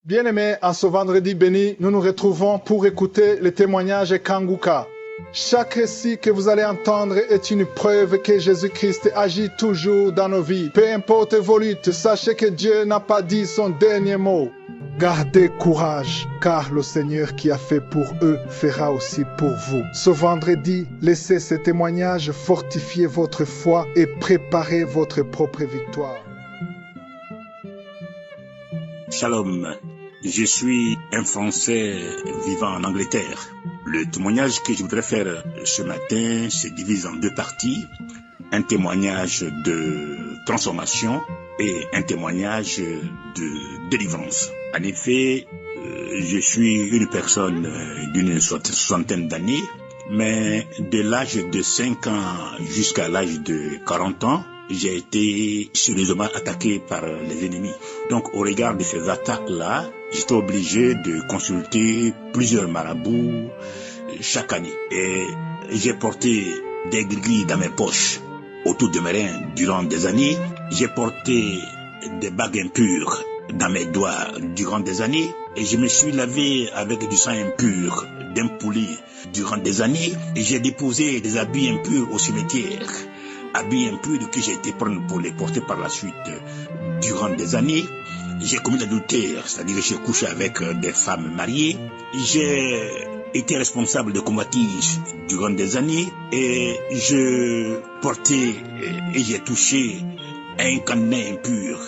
Bien-aimés, en ce vendredi béni, nous nous retrouvons pour écouter le témoignage Kanguka. Chaque récit que vous allez entendre est une preuve que Jésus-Christ agit toujours dans nos vies. Peu importe vos luttes, sachez que Dieu n'a pas dit son dernier mot. Gardez courage, car le Seigneur qui a fait pour eux fera aussi pour vous. Ce vendredi, laissez ce témoignage fortifier votre foi et préparer votre propre victoire. Shalom, je suis un Français vivant en Angleterre. Le témoignage que je voudrais faire ce matin se divise en deux parties. Un témoignage de transformation et un témoignage de délivrance. En effet, je suis une personne d'une soixantaine d'années, mais de l'âge de 5 ans jusqu'à l'âge de 40 ans, j'ai été sérieusement attaqué par les ennemis. Donc, au regard de ces attaques-là, j'étais obligé de consulter plusieurs marabouts chaque année. Et j'ai porté des gris dans mes poches autour de mes reins durant des années. J'ai porté des bagues impures dans mes doigts durant des années. Et je me suis lavé avec du sang impur d'un poulet durant des années. Et j'ai déposé des habits impurs au cimetière. Habits impurs que j'ai été prendre pour les porter par la suite durant des années. J'ai commis l'adultère, c'est-à-dire que j'ai couché avec des femmes mariées. J'ai été responsable de convoitise durant des années et je portais et j'ai touché un cadenas impur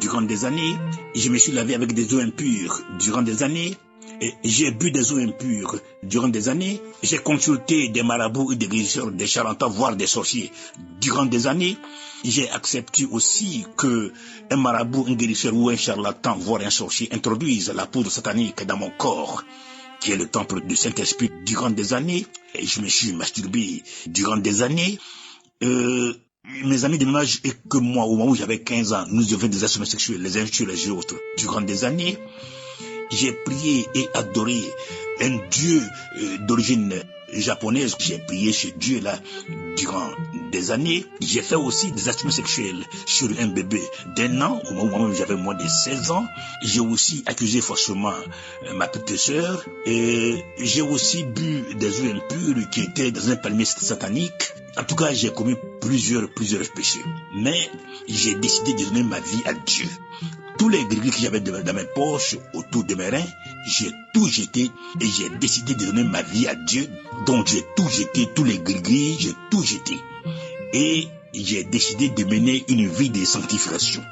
durant des années. Je me suis lavé avec des eaux impures durant des années. Et j'ai bu des eaux impures durant des années. J'ai consulté des marabouts et des guérisseurs, des charlatans, voire des sorciers durant des années. J'ai accepté aussi que un marabout, un guérisseur ou un charlatan, voire un sorcier introduise la poudre satanique dans mon corps, qui est le temple du Saint-Esprit durant des années. Et je me suis masturbé durant des années. Mes amis de même âge et que moi, au moment où j'avais 15 ans, nous avions des assommets sexuels les uns sur les autres durant des années. J'ai prié et adoré un Dieu d'origine japonaise. J'ai prié ce Dieu-là durant des années. J'ai fait aussi des actes sexuels sur un bébé d'1 an, au moment où j'avais moins de 16 ans. J'ai aussi accusé faussement ma petite sœur. Et j'ai aussi bu des eaux impures qui étaient dans un palmier satanique. En tout cas, j'ai commis plusieurs péchés. Mais j'ai décidé de donner ma vie à Dieu. Tous les gris que j'avais dans mes poches, autour de mes reins, j'ai tout jeté et j'ai décidé de donner ma vie à Dieu. Donc j'ai tout jeté, tous les gris, j'ai tout jeté. Et j'ai décidé de mener une vie de sanctification.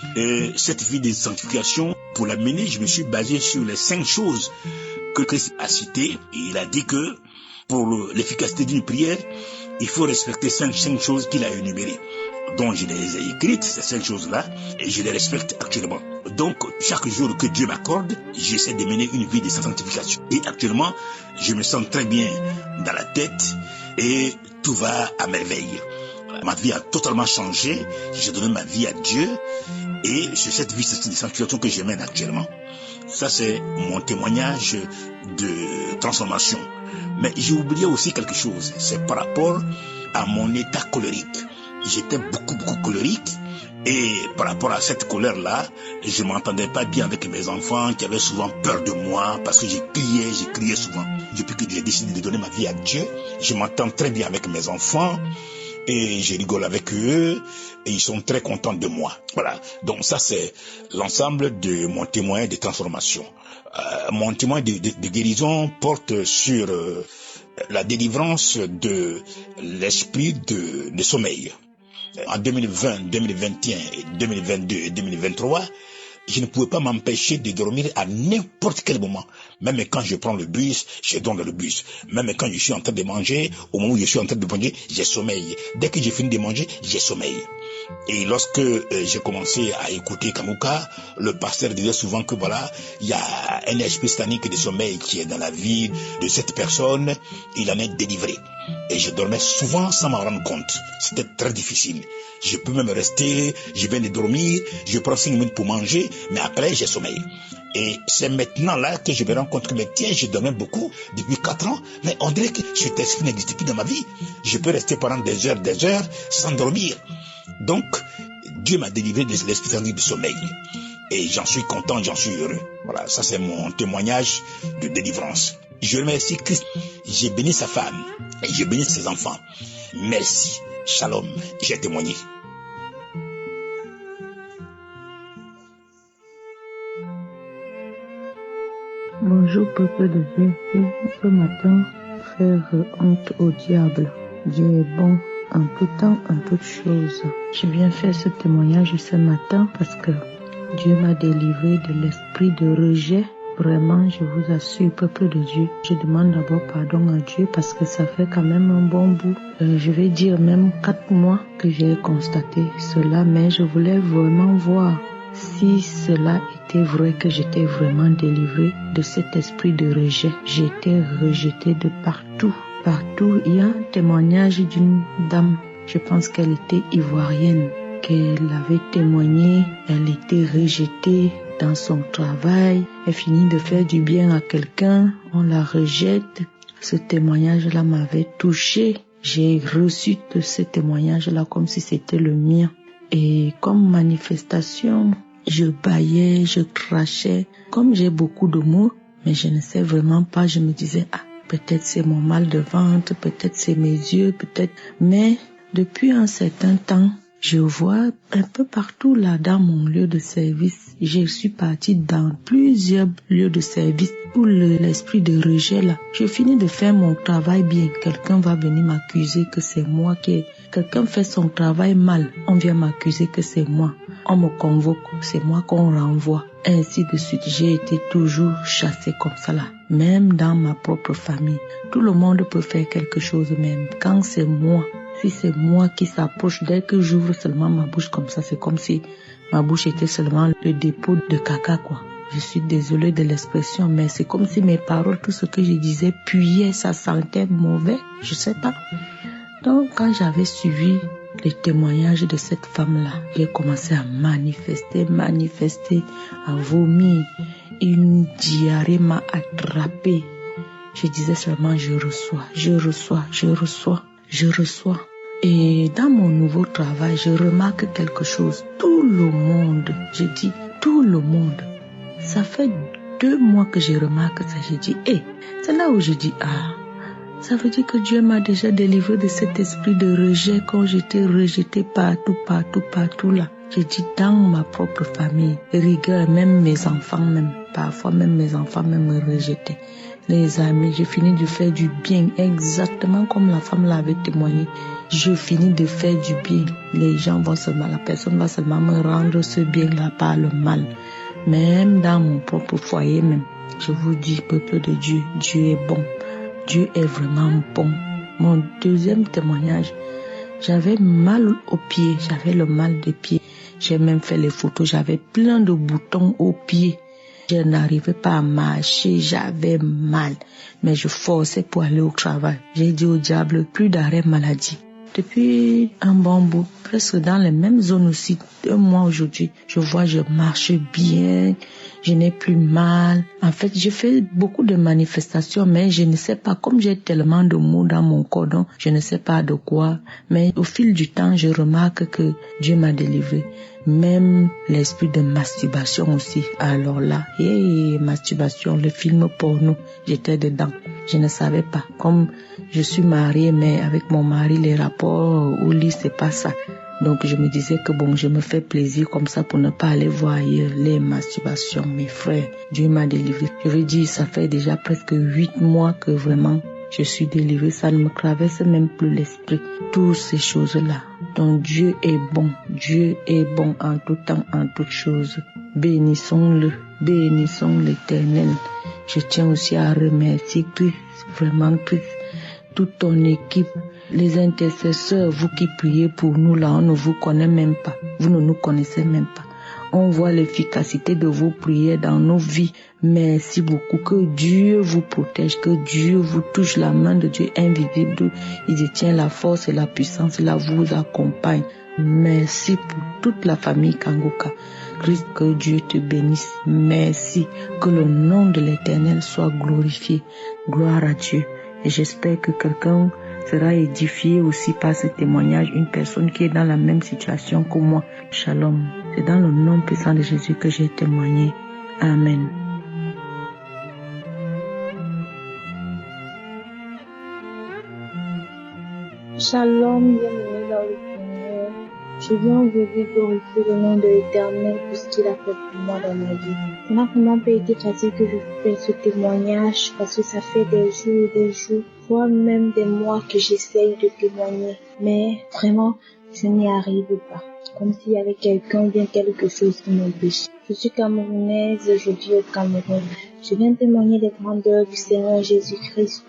Cette vie de sanctification, pour la mener, je me suis basé sur les 5 choses que Christ a citées. Il a dit que pour l'efficacité d'une prière, il faut respecter 5 choses qu'il a énumérées. Donc je les ai écrites, ces 5 choses-là, et je les respecte actuellement. Donc, chaque jour que Dieu m'accorde, j'essaie de mener une vie de sanctification. Et actuellement, je me sens très bien dans la tête et tout va à merveille. Ma vie a totalement changé, j'ai donné ma vie à Dieu et c'est cette vie de sanctification que je mène actuellement. Ça, c'est mon témoignage de transformation. Mais j'ai oublié aussi quelque chose, c'est par rapport à mon état colérique. J'étais beaucoup colérique et par rapport à cette colère-là, je m'entendais pas bien avec mes enfants qui avaient souvent peur de moi parce que j'ai crié souvent. Depuis que j'ai décidé de donner ma vie à Dieu, je m'entends très bien avec mes enfants et je rigole avec eux et ils sont très contents de moi. Voilà, donc ça c'est l'ensemble de mon témoin de transformation. Mon témoin de guérison porte sur la délivrance de l'esprit de sommeil. En 2020, 2021, 2022 et 2023, je ne pouvais pas m'empêcher de dormir à n'importe quel moment. Même quand je prends le bus, je dors dans le bus. Même quand je suis en train de manger, au moment où je suis en train de manger, j'ai sommeil. Dès que j'ai fini de manger, j'ai sommeil. Et lorsque j'ai commencé à écouter Kanguka, le pasteur disait souvent que voilà, il y a un esprit satanique de sommeil qui est dans la vie de cette personne, il en est délivré. Et je dormais souvent sans m'en rendre compte. C'était très difficile. Je peux même rester, je viens de dormir, je prends 5 minutes pour manger, mais après j'ai sommeil. Et c'est maintenant là que je me rends compte que mais tiens, je dormais beaucoup depuis 4 ans, mais on dirait que cet esprit n'existe plus dans ma vie. Je peux rester pendant des heures sans dormir. Donc, Dieu m'a délivré de l'esprit de sommeil. et j'en suis content, j'en suis heureux. Voilà, ça c'est mon témoignage de délivrance. Je remercie Christ. J'ai béni sa femme et j'ai béni ses enfants. Merci. Shalom. J'ai témoigné. Bonjour peuple de Dieu. Ce matin, faire honte au diable. Dieu est bon en tout temps, en toutes choses. Je viens faire ce témoignage ce matin parce que Dieu m'a délivré de l'esprit de rejet. Vraiment, je vous assure, peuple de Dieu, je demande d'abord pardon à Dieu parce que ça fait quand même un bon bout. Je vais dire même 4 mois que j'ai constaté cela, mais je voulais vraiment voir si cela était vrai, que j'étais vraiment délivrée de cet esprit de rejet. J'étais rejetée de partout. Partout, il y a un témoignage d'une dame, je pense qu'elle était ivoirienne, qu'elle avait témoigné, elle était rejetée dans son travail, elle finit de faire du bien à quelqu'un, on la rejette. Ce témoignage-là m'avait touchée. J'ai reçu de ce témoignage-là comme si c'était le mien. Et comme manifestation, je bâillais, je crachais. Comme j'ai beaucoup de mots, mais je ne sais vraiment pas, je me disais, peut-être c'est mon mal de ventre, peut-être c'est mes yeux, peut-être. Mais depuis un certain temps, je vois un peu partout là dans mon lieu de service. Je suis partie dans plusieurs lieux de service où l'esprit de rejet là. Je finis de faire mon travail bien. Quelqu'un va venir m'accuser que c'est moi qui... Quelqu'un fait son travail mal. On vient m'accuser que c'est moi. On me convoque. C'est moi qu'on renvoie. Ainsi de suite. J'ai été toujours chassée comme ça là. Même dans ma propre famille. Tout le monde peut faire quelque chose même. Quand c'est moi, si c'est moi qui s'approche, dès que j'ouvre seulement ma bouche comme ça, c'est comme si ma bouche était seulement le dépôt de caca, quoi. Je suis désolée de l'expression, mais c'est comme si mes paroles, tout ce que je disais, puait, ça sentait mauvais, je sais pas. Donc, quand j'avais suivi les témoignages de cette femme-là, j'ai commencé à manifester, à vomir. Une diarrhée m'a attrapée. Je disais seulement, je reçois. Et dans mon nouveau travail, je remarque quelque chose. Tout le monde, je dis tout le monde. Ça fait 2 mois que je remarque ça. Je dis, c'est là où je dis, ça veut dire que Dieu m'a déjà délivré de cet esprit de rejet quand j'étais rejetée partout là. Je dis dans ma propre famille, rigueur, même mes enfants même. Parfois même mes enfants même me rejetaient. Les amis, j'ai fini de faire du bien, exactement comme la femme l'avait témoigné. Je finis de faire du bien. Les gens vont seulement, la personne va seulement me rendre ce bien-là par le mal. Même dans mon propre foyer même, je vous dis, peuple de Dieu, Dieu est bon. Dieu est vraiment bon. Mon deuxième témoignage, j'avais mal aux pieds, j'avais le mal des pieds. J'ai même fait les photos, j'avais plein de boutons aux pieds. Je n'arrivais pas à marcher, j'avais mal. Mais je forçais pour aller au travail. J'ai dit au diable, plus d'arrêt maladie. Depuis un bon bout, presque dans les mêmes zones aussi, 2 mois aujourd'hui, je vois, je marche bien, je n'ai plus mal. En fait, j'ai fait beaucoup de manifestations, mais je ne sais pas, comme j'ai tellement de mots dans mon cordon, je ne sais pas de quoi. Mais au fil du temps, je remarque que Dieu m'a délivré. Même l'esprit de masturbation aussi. Alors là, masturbation, le film porno, j'étais dedans. Je ne savais pas. Comme je suis mariée, mais avec mon mari, les rapports au lit, c'est pas ça. Donc je me disais que je me fais plaisir comme ça pour ne pas aller voir ailleurs les masturbations. Mes frères, Dieu m'a délivré. Je veux dire, ça fait déjà presque 8 mois que vraiment je suis délivrée. Ça ne me traverse même plus l'esprit. Toutes ces choses-là. Donc Dieu est bon. Dieu est bon en tout temps, en toutes choses. Bénissons-le. Bénissons l'Éternel. Je tiens aussi à remercier Christ, vraiment Christ, toute ton équipe, les intercesseurs, vous qui priez pour nous là, on ne vous connaît même pas. Vous ne nous connaissez même pas. On voit l'efficacité de vos prières dans nos vies. Merci beaucoup. Que Dieu vous protège, que Dieu vous touche, la main de Dieu invisible. Il détient la force et la puissance, là vous accompagne. Merci pour toute la famille Kanguka. Christ, que Dieu te bénisse. Merci. Que le nom de l'Éternel soit glorifié. Gloire à Dieu. Et j'espère que quelqu'un sera édifié aussi par ce témoignage, une personne qui est dans la même situation que moi. Shalom. C'est dans le nom puissant de Jésus que j'ai témoigné. Amen. Shalom, bienvenue dans le Seigneur. Je viens aujourd'hui glorifier le nom de l'Éternel pour ce qu'il a fait pour moi dans ma vie. Ça n'a vraiment pas été facile que je fais ce témoignage parce que ça fait des jours, voire même des mois que j'essaye de témoigner. Mais vraiment, je n'y arrive pas. Comme s'il y avait quelqu'un ou bien quelque chose qui m'empêche. Je suis camerounaise, je vis au Cameroun. Je viens témoigner des grandeurs du Seigneur Jésus-Christ.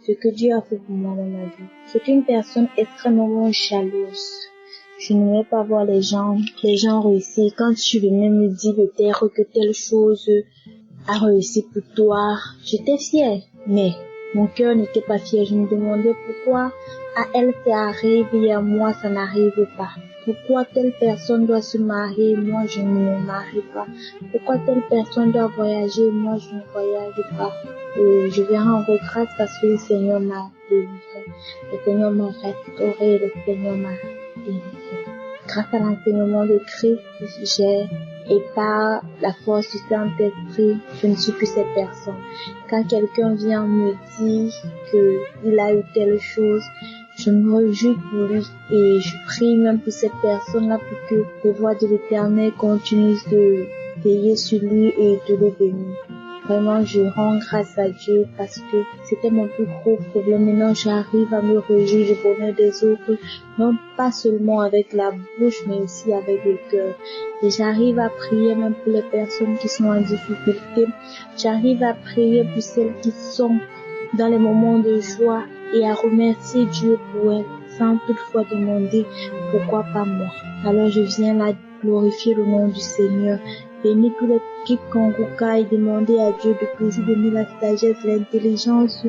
Ce que Dieu a fait pour moi dans ma vie. Je suis une personne extrêmement jalouse. Je n'aimais pas voir les gens réussir. Quand je venais me dire peut-être que telle chose a réussi pour toi, j'étais fière. Mais mon cœur n'était pas fier. Je me demandais pourquoi à elle ça arrive et à moi ça n'arrive pas. Pourquoi telle personne doit se marier, moi je ne me marie pas. Pourquoi telle personne doit voyager, moi je ne voyage pas. Et je vais rendre grâce parce que le Seigneur m'a délivré. Le Seigneur m'a restauré, le Seigneur m'a délivré. Grâce à l'enseignement de Christ, et par la force du Saint-Esprit, je ne suis plus cette personne. Quand quelqu'un vient me dire qu'il a eu telle chose, je me réjouis pour lui et je prie même pour cette personne-là pour que les voix de l'Éternel continuent de veiller sur lui et de le bénir. Vraiment, je rends grâce à Dieu parce que c'était mon plus gros problème. Maintenant, j'arrive à me réjouir du bonheur des autres, non pas seulement avec la bouche, mais aussi avec le cœur. Et j'arrive à prier même pour les personnes qui sont en difficulté. J'arrive à prier pour celles qui sont dans les moments de joie et à remercier Dieu pour elles, sans toutefois demander pourquoi pas moi. Alors je viens là glorifier le nom du Seigneur. Bénis toute l'équipe Kanguka et demander à Dieu de toujours donner la sagesse, l'intelligence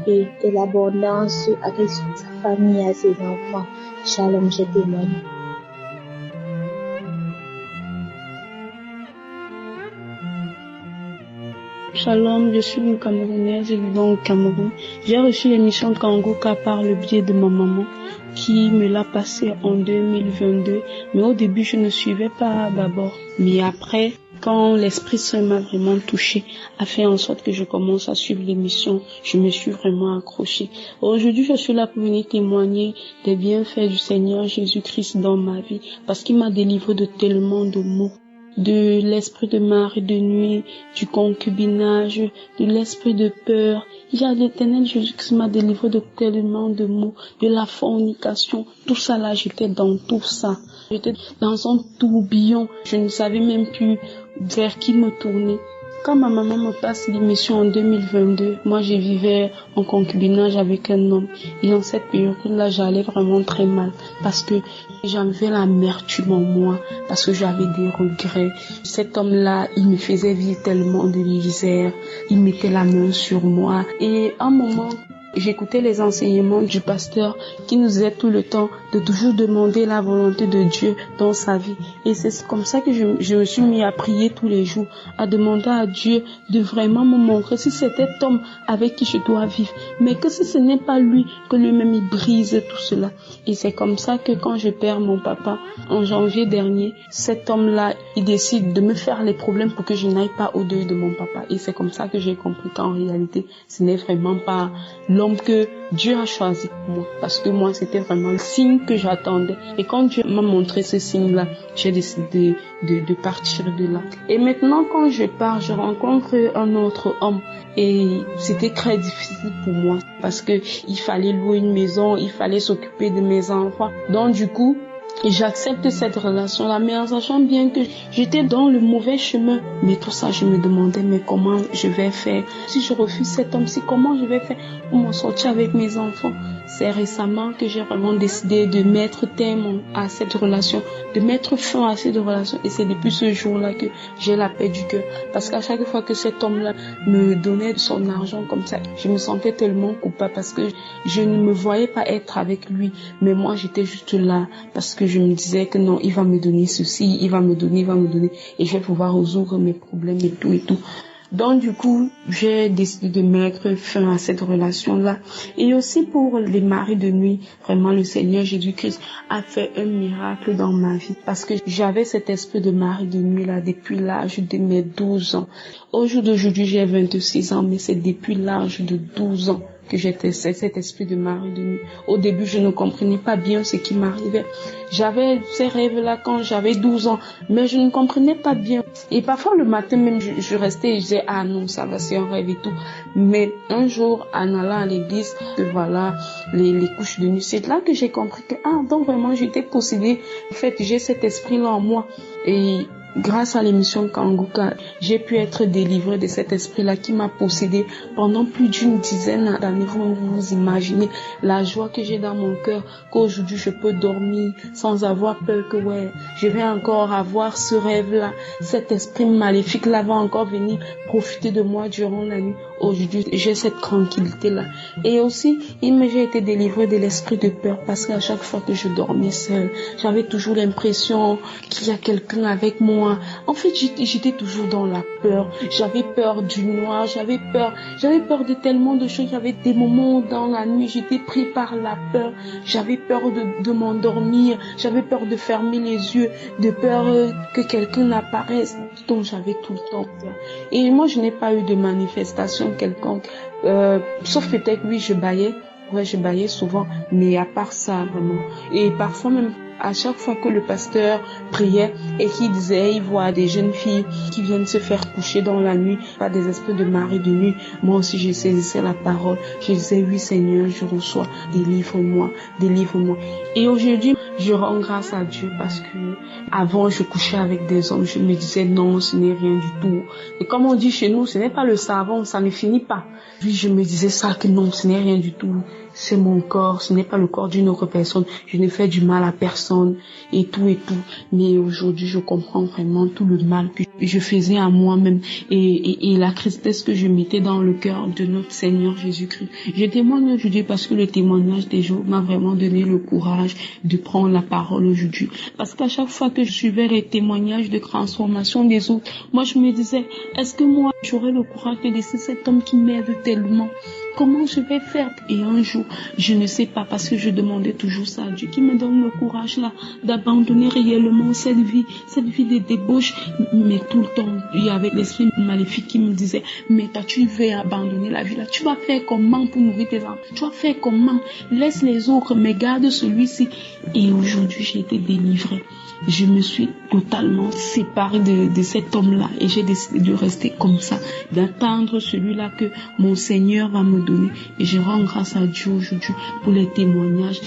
et l'abondance à sa famille et à ses enfants. Shalom, je témoigne. Shalom, je suis une Camerounaise vivant au Cameroun. J'ai reçu l'émission Kanguka par le biais de ma maman qui me l'a passée en 2022. Mais au début, je ne suivais pas d'abord. Mais après, quand l'Esprit Saint m'a vraiment touchée, a fait en sorte que je commence à suivre l'émission, je me suis vraiment accrochée. Aujourd'hui, je suis là pour venir témoigner des bienfaits du Seigneur Jésus-Christ dans ma vie parce qu'il m'a délivré de tellement de maux. De l'esprit de mari de nuit, du concubinage, de l'esprit de peur. Il y a l'Éternel Jésus qui m'a délivré de tellement de maux, de la fornication. Tout ça là, j'étais dans tout ça. J'étais dans un tourbillon. Je ne savais même plus vers qui me tourner. Quand ma maman me passe l'émission en 2022, moi je vivais en concubinage avec un homme. Et en cette période-là, j'allais vraiment très mal parce que j'avais l'amertume en moi, parce que j'avais des regrets. Cet homme-là, il me faisait vivre tellement de misère. Il mettait la main sur moi. Et à un moment, j'écoutais les enseignements du pasteur qui nous aide tout le temps de toujours demander la volonté de Dieu dans sa vie. Et c'est comme ça que je me suis mis à prier tous les jours, à demander à Dieu de vraiment me montrer si c'est cet homme avec qui je dois vivre. Mais que si ce n'est pas lui, que lui-même il brise tout cela. Et c'est comme ça que quand je perds mon papa en janvier dernier, cet homme-là, il décide de me faire les problèmes pour que je n'aille pas au deuil de mon papa. Et c'est comme ça que j'ai compris qu'en réalité, ce n'est vraiment pas l'homme que Dieu a choisi pour moi, parce que moi c'était vraiment le signe que j'attendais. Et quand Dieu m'a montré ce signe-là, j'ai décidé de partir de là. Et maintenant quand je pars, je rencontre un autre homme et c'était très difficile pour moi parce que il fallait louer une maison, il fallait s'occuper de mes enfants. Donc du coup, j'accepte cette relation-là, mais en sachant bien que j'étais dans le mauvais chemin. Mais tout ça, je me demandais, mais comment je vais faire? Si je refuse cet homme, comment je vais faire pour m'en sortir avec mes enfants? C'est récemment que j'ai vraiment décidé de mettre terme à cette relation, de mettre fin à cette relation. Et c'est depuis ce jour-là que j'ai la paix du cœur. Parce qu'à chaque fois que cet homme-là me donnait son argent comme ça, je me sentais tellement coupable parce que je ne me voyais pas être avec lui. Mais moi, j'étais juste là parce que je me disais que non, il va me donner ceci, il va me donner, et je vais pouvoir résoudre mes problèmes et tout. Donc du coup, j'ai décidé de mettre fin à cette relation-là. Et aussi pour les maris de nuit, vraiment le Seigneur Jésus-Christ a fait un miracle dans ma vie. Parce que j'avais cet esprit de mari de nuit-là depuis l'âge de mes 12 ans. Au jour d'aujourd'hui, j'ai 26 ans, mais c'est depuis l'âge de 12 ans que j'étais cet esprit de mari de nuit. Au début, je ne comprenais pas bien ce qui m'arrivait. J'avais ces rêves-là quand j'avais 12 ans, mais je ne comprenais pas bien. Et parfois, le matin même, je restais et je disais, ah non, ça va, c'est un rêve et tout. Mais un jour, en allant à l'église, voilà, les couches de nuit, c'est là que j'ai compris que, donc vraiment, j'étais possédée. En fait, j'ai cet esprit-là en moi. Et grâce à l'émission Kanguka, j'ai pu être délivrée de cet esprit-là qui m'a possédée pendant plus d'une dizaine d'années. Vous imaginez la joie que j'ai dans mon cœur, qu'aujourd'hui je peux dormir sans avoir peur que je vais encore avoir ce rêve-là. Cet esprit maléfique-là va encore venir profiter de moi durant la nuit. Aujourd'hui, j'ai cette tranquillité-là. Et aussi, j'ai été délivrée de l'esprit de peur parce qu'à chaque fois que je dormais seule, j'avais toujours l'impression qu'il y a quelqu'un avec moi. En fait, j'étais toujours dans la peur. J'avais peur du noir, j'avais peur de tellement de choses. Il y avait des moments dans la nuit, j'étais pris par la peur. J'avais peur de m'endormir, j'avais peur de fermer les yeux, de peur que quelqu'un apparaisse. Donc j'avais tout le temps peur. Et moi, je n'ai pas eu de manifestation quelconque. Sauf peut-être, oui, je bâillais. Ouais, je bâillais souvent, mais à part ça, vraiment. Et parfois même, à chaque fois que le pasteur priait et qu'il disait, il voit des jeunes filles qui viennent se faire coucher dans la nuit par des esprits de mari de nuit, moi aussi je saisissais la parole. Je disais, oui Seigneur, je reçois, délivre-moi, délivre-moi. Et aujourd'hui, je rends grâce à Dieu parce que avant je couchais avec des hommes, je me disais non, ce n'est rien du tout. Et comme on dit chez nous, ce n'est pas le savon, ça ne finit pas. Puis je me disais ça, que non, ce n'est rien du tout. C'est mon corps, ce n'est pas le corps d'une autre personne. Je ne fais du mal à personne et tout. Mais aujourd'hui, je comprends vraiment tout le mal que je faisais à moi-même et la tristesse que je mettais dans le cœur de notre Seigneur Jésus-Christ. Je témoigne aujourd'hui parce que le témoignage des jours m'a vraiment donné le courage de prendre la parole aujourd'hui. Parce qu'à chaque fois que je suivais les témoignages de transformation des autres, moi je me disais, est-ce que moi j'aurais le courage de laisser cet homme qui m'aide tellement? Comment je vais faire? Et un jour, je ne sais pas, parce que je demandais toujours ça à Dieu, qui me donne le courage là d'abandonner réellement cette vie de débauche. Mais tout le temps, il y avait l'esprit maléfique qui me disait, mais toi tu veux abandonner la vie là, tu vas faire comment pour nourrir tes enfants? Tu vas faire comment? Laisse les autres, mais garde celui-ci. Et aujourd'hui, j'ai été délivrée. Je me suis totalement séparée de cet homme-là et j'ai décidé de rester comme ça, d'attendre celui-là que mon Seigneur va me donner. Et je rends grâce à Dieu aujourd'hui pour les témoignages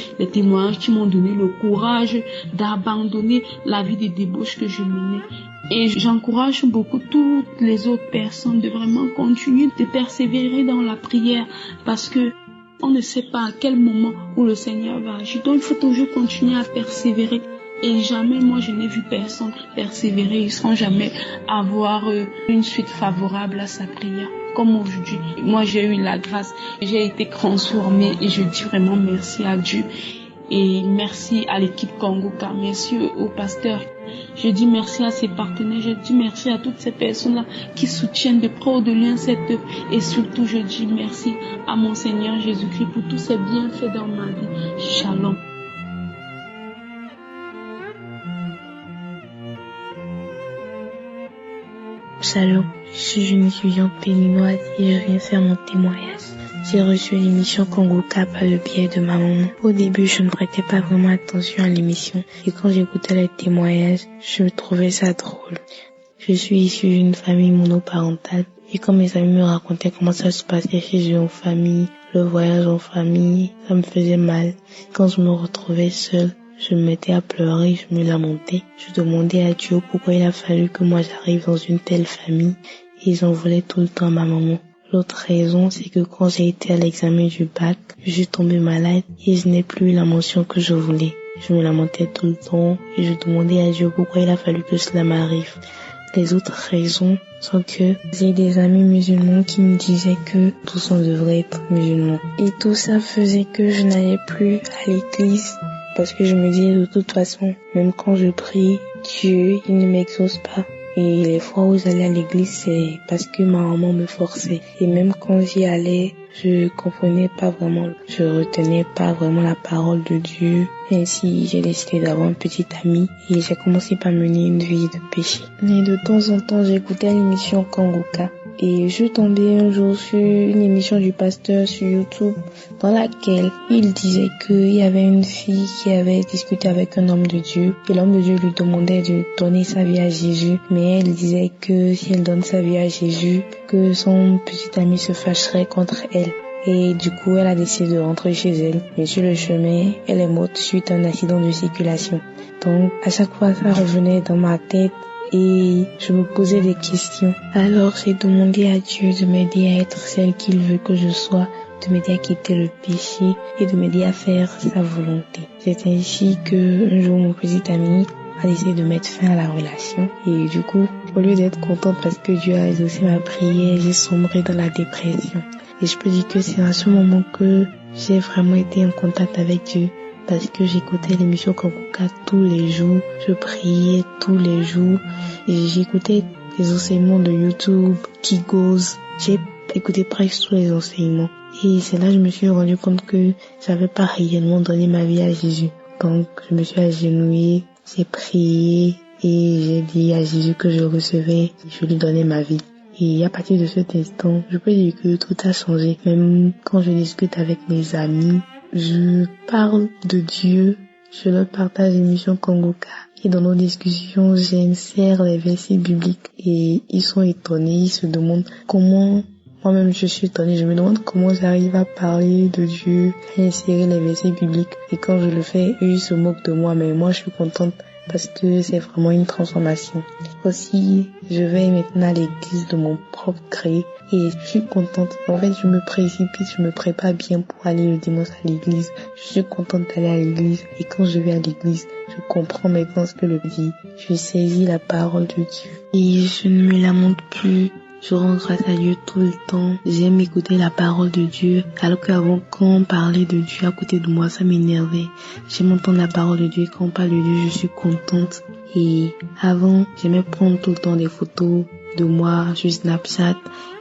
qui m'ont donné le courage d'abandonner la vie de débauche que je menais. Et j'encourage beaucoup toutes les autres personnes de vraiment continuer de persévérer dans la prière parce que on ne sait pas à quel moment où le Seigneur va agir. Donc il faut toujours continuer à persévérer. Et jamais, moi, je n'ai vu personne persévérer sans jamais avoir une suite favorable à sa prière. Comme aujourd'hui, moi, j'ai eu la grâce, j'ai été transformée et je dis vraiment merci à Dieu. Et merci à l'équipe Kanguka, merci au pasteur. Je dis merci à ses partenaires, je dis merci à toutes ces personnes-là qui soutiennent de près ou de loin cette œuvre. Et surtout, je dis merci à mon Seigneur Jésus-Christ pour tous ses bienfaits dans ma vie. Shalom. Shalom, je suis une étudiante béninoise et je viens faire mon témoignage. J'ai reçu l'émission Kanguka par le biais de ma maman. Au début, je ne prêtais pas vraiment attention à l'émission et quand j'écoutais les témoignages, je trouvais ça drôle. Je suis issue d'une famille monoparentale et quand mes amis me racontaient comment ça se passait chez eux en famille, le voyage en famille, ça me faisait mal. Quand je me retrouvais seule, je me mettais à pleurer, je me lamentais. Je demandais à Dieu pourquoi il a fallu que moi j'arrive dans une telle famille et j'en voulais tout le temps à ma maman. L'autre raison, c'est que quand j'ai été à l'examen du bac, je suis tombée malade et je n'ai plus eu la mention que je voulais. Je me lamentais tout le temps et je demandais à Dieu pourquoi il a fallu que cela m'arrive. Les autres raisons sont que j'ai des amis musulmans qui me disaient que tous on devrait être musulmans. Et tout ça faisait que je n'allais plus à l'église. Parce que je me disais de toute façon, même quand je prie, Dieu, il ne m'exauce pas. Et les fois où j'allais à l'église, c'est parce que ma maman me forçait. Et même quand j'y allais, je comprenais pas vraiment, je retenais pas vraiment la parole de Dieu. Ainsi, j'ai décidé d'avoir un petit ami et j'ai commencé par mener une vie de péché. Mais de temps en temps, j'écoutais l'émission Kanguka. Et je suis tombée un jour sur une émission du pasteur sur YouTube dans laquelle il disait qu'il y avait une fille qui avait discuté avec un homme de Dieu et l'homme de Dieu lui demandait de donner sa vie à Jésus, mais elle disait que si elle donne sa vie à Jésus, que son petit ami se fâcherait contre elle. Et du coup, elle a décidé de rentrer chez elle. Mais sur le chemin, elle est morte suite à un accident de circulation. Donc, à chaque fois, ça revenait dans ma tête et je me posais des questions. Alors, j'ai demandé à Dieu de m'aider à être celle qu'il veut que je sois, de m'aider à quitter le péché et de m'aider à faire sa volonté. C'est ainsi que un jour, mon petit ami a décidé de mettre fin à la relation. Et du coup, au lieu d'être contente parce que Dieu a exaucé ma prière, j'ai sombré dans la dépression. Et je peux dire que c'est à ce moment que j'ai vraiment été en contact avec Dieu. Parce que j'écoutais l'émission Kanguka tous les jours, je priais tous les jours, et j'écoutais les enseignements de YouTube, Kigos, j'ai écouté presque tous les enseignements. Et c'est là que je me suis rendu compte que j'avais pas réellement donné ma vie à Jésus. Donc je me suis agenouillée, j'ai prié et j'ai dit à Jésus que je recevais, je lui donnais ma vie. Et à partir de cet instant, je peux dire que tout a changé. Même quand je discute avec mes amis, je parle de Dieu, je leur partage l'émission Kanguka. Et dans nos discussions, j'insère les versets bibliques. Et ils sont étonnés, ils se demandent comment, moi-même je suis étonnée, je me demande comment j'arrive à parler de Dieu, à insérer les versets bibliques. Et quand je le fais, eux ils se moquent de moi, mais moi je suis contente parce que c'est vraiment une transformation. Aussi, je vais maintenant à l'église de mon propre gré et je suis contente. En fait, je me précipite, je me prépare bien pour aller le dimanche à l'église. Je suis contente d'aller à l'église et quand je vais à l'église, je comprends maintenant ce que le dit. Je saisis la parole de Dieu et je ne me lamente plus. Je rends grâce à Dieu tout le temps. J'aime écouter la parole de Dieu. Alors qu'avant, quand on parlait de Dieu à côté de moi, ça m'énervait. J'aime entendre la parole de Dieu. Quand on parle de Dieu, je suis contente. Et avant, j'aimais prendre tout le temps des photos de moi sur Snapchat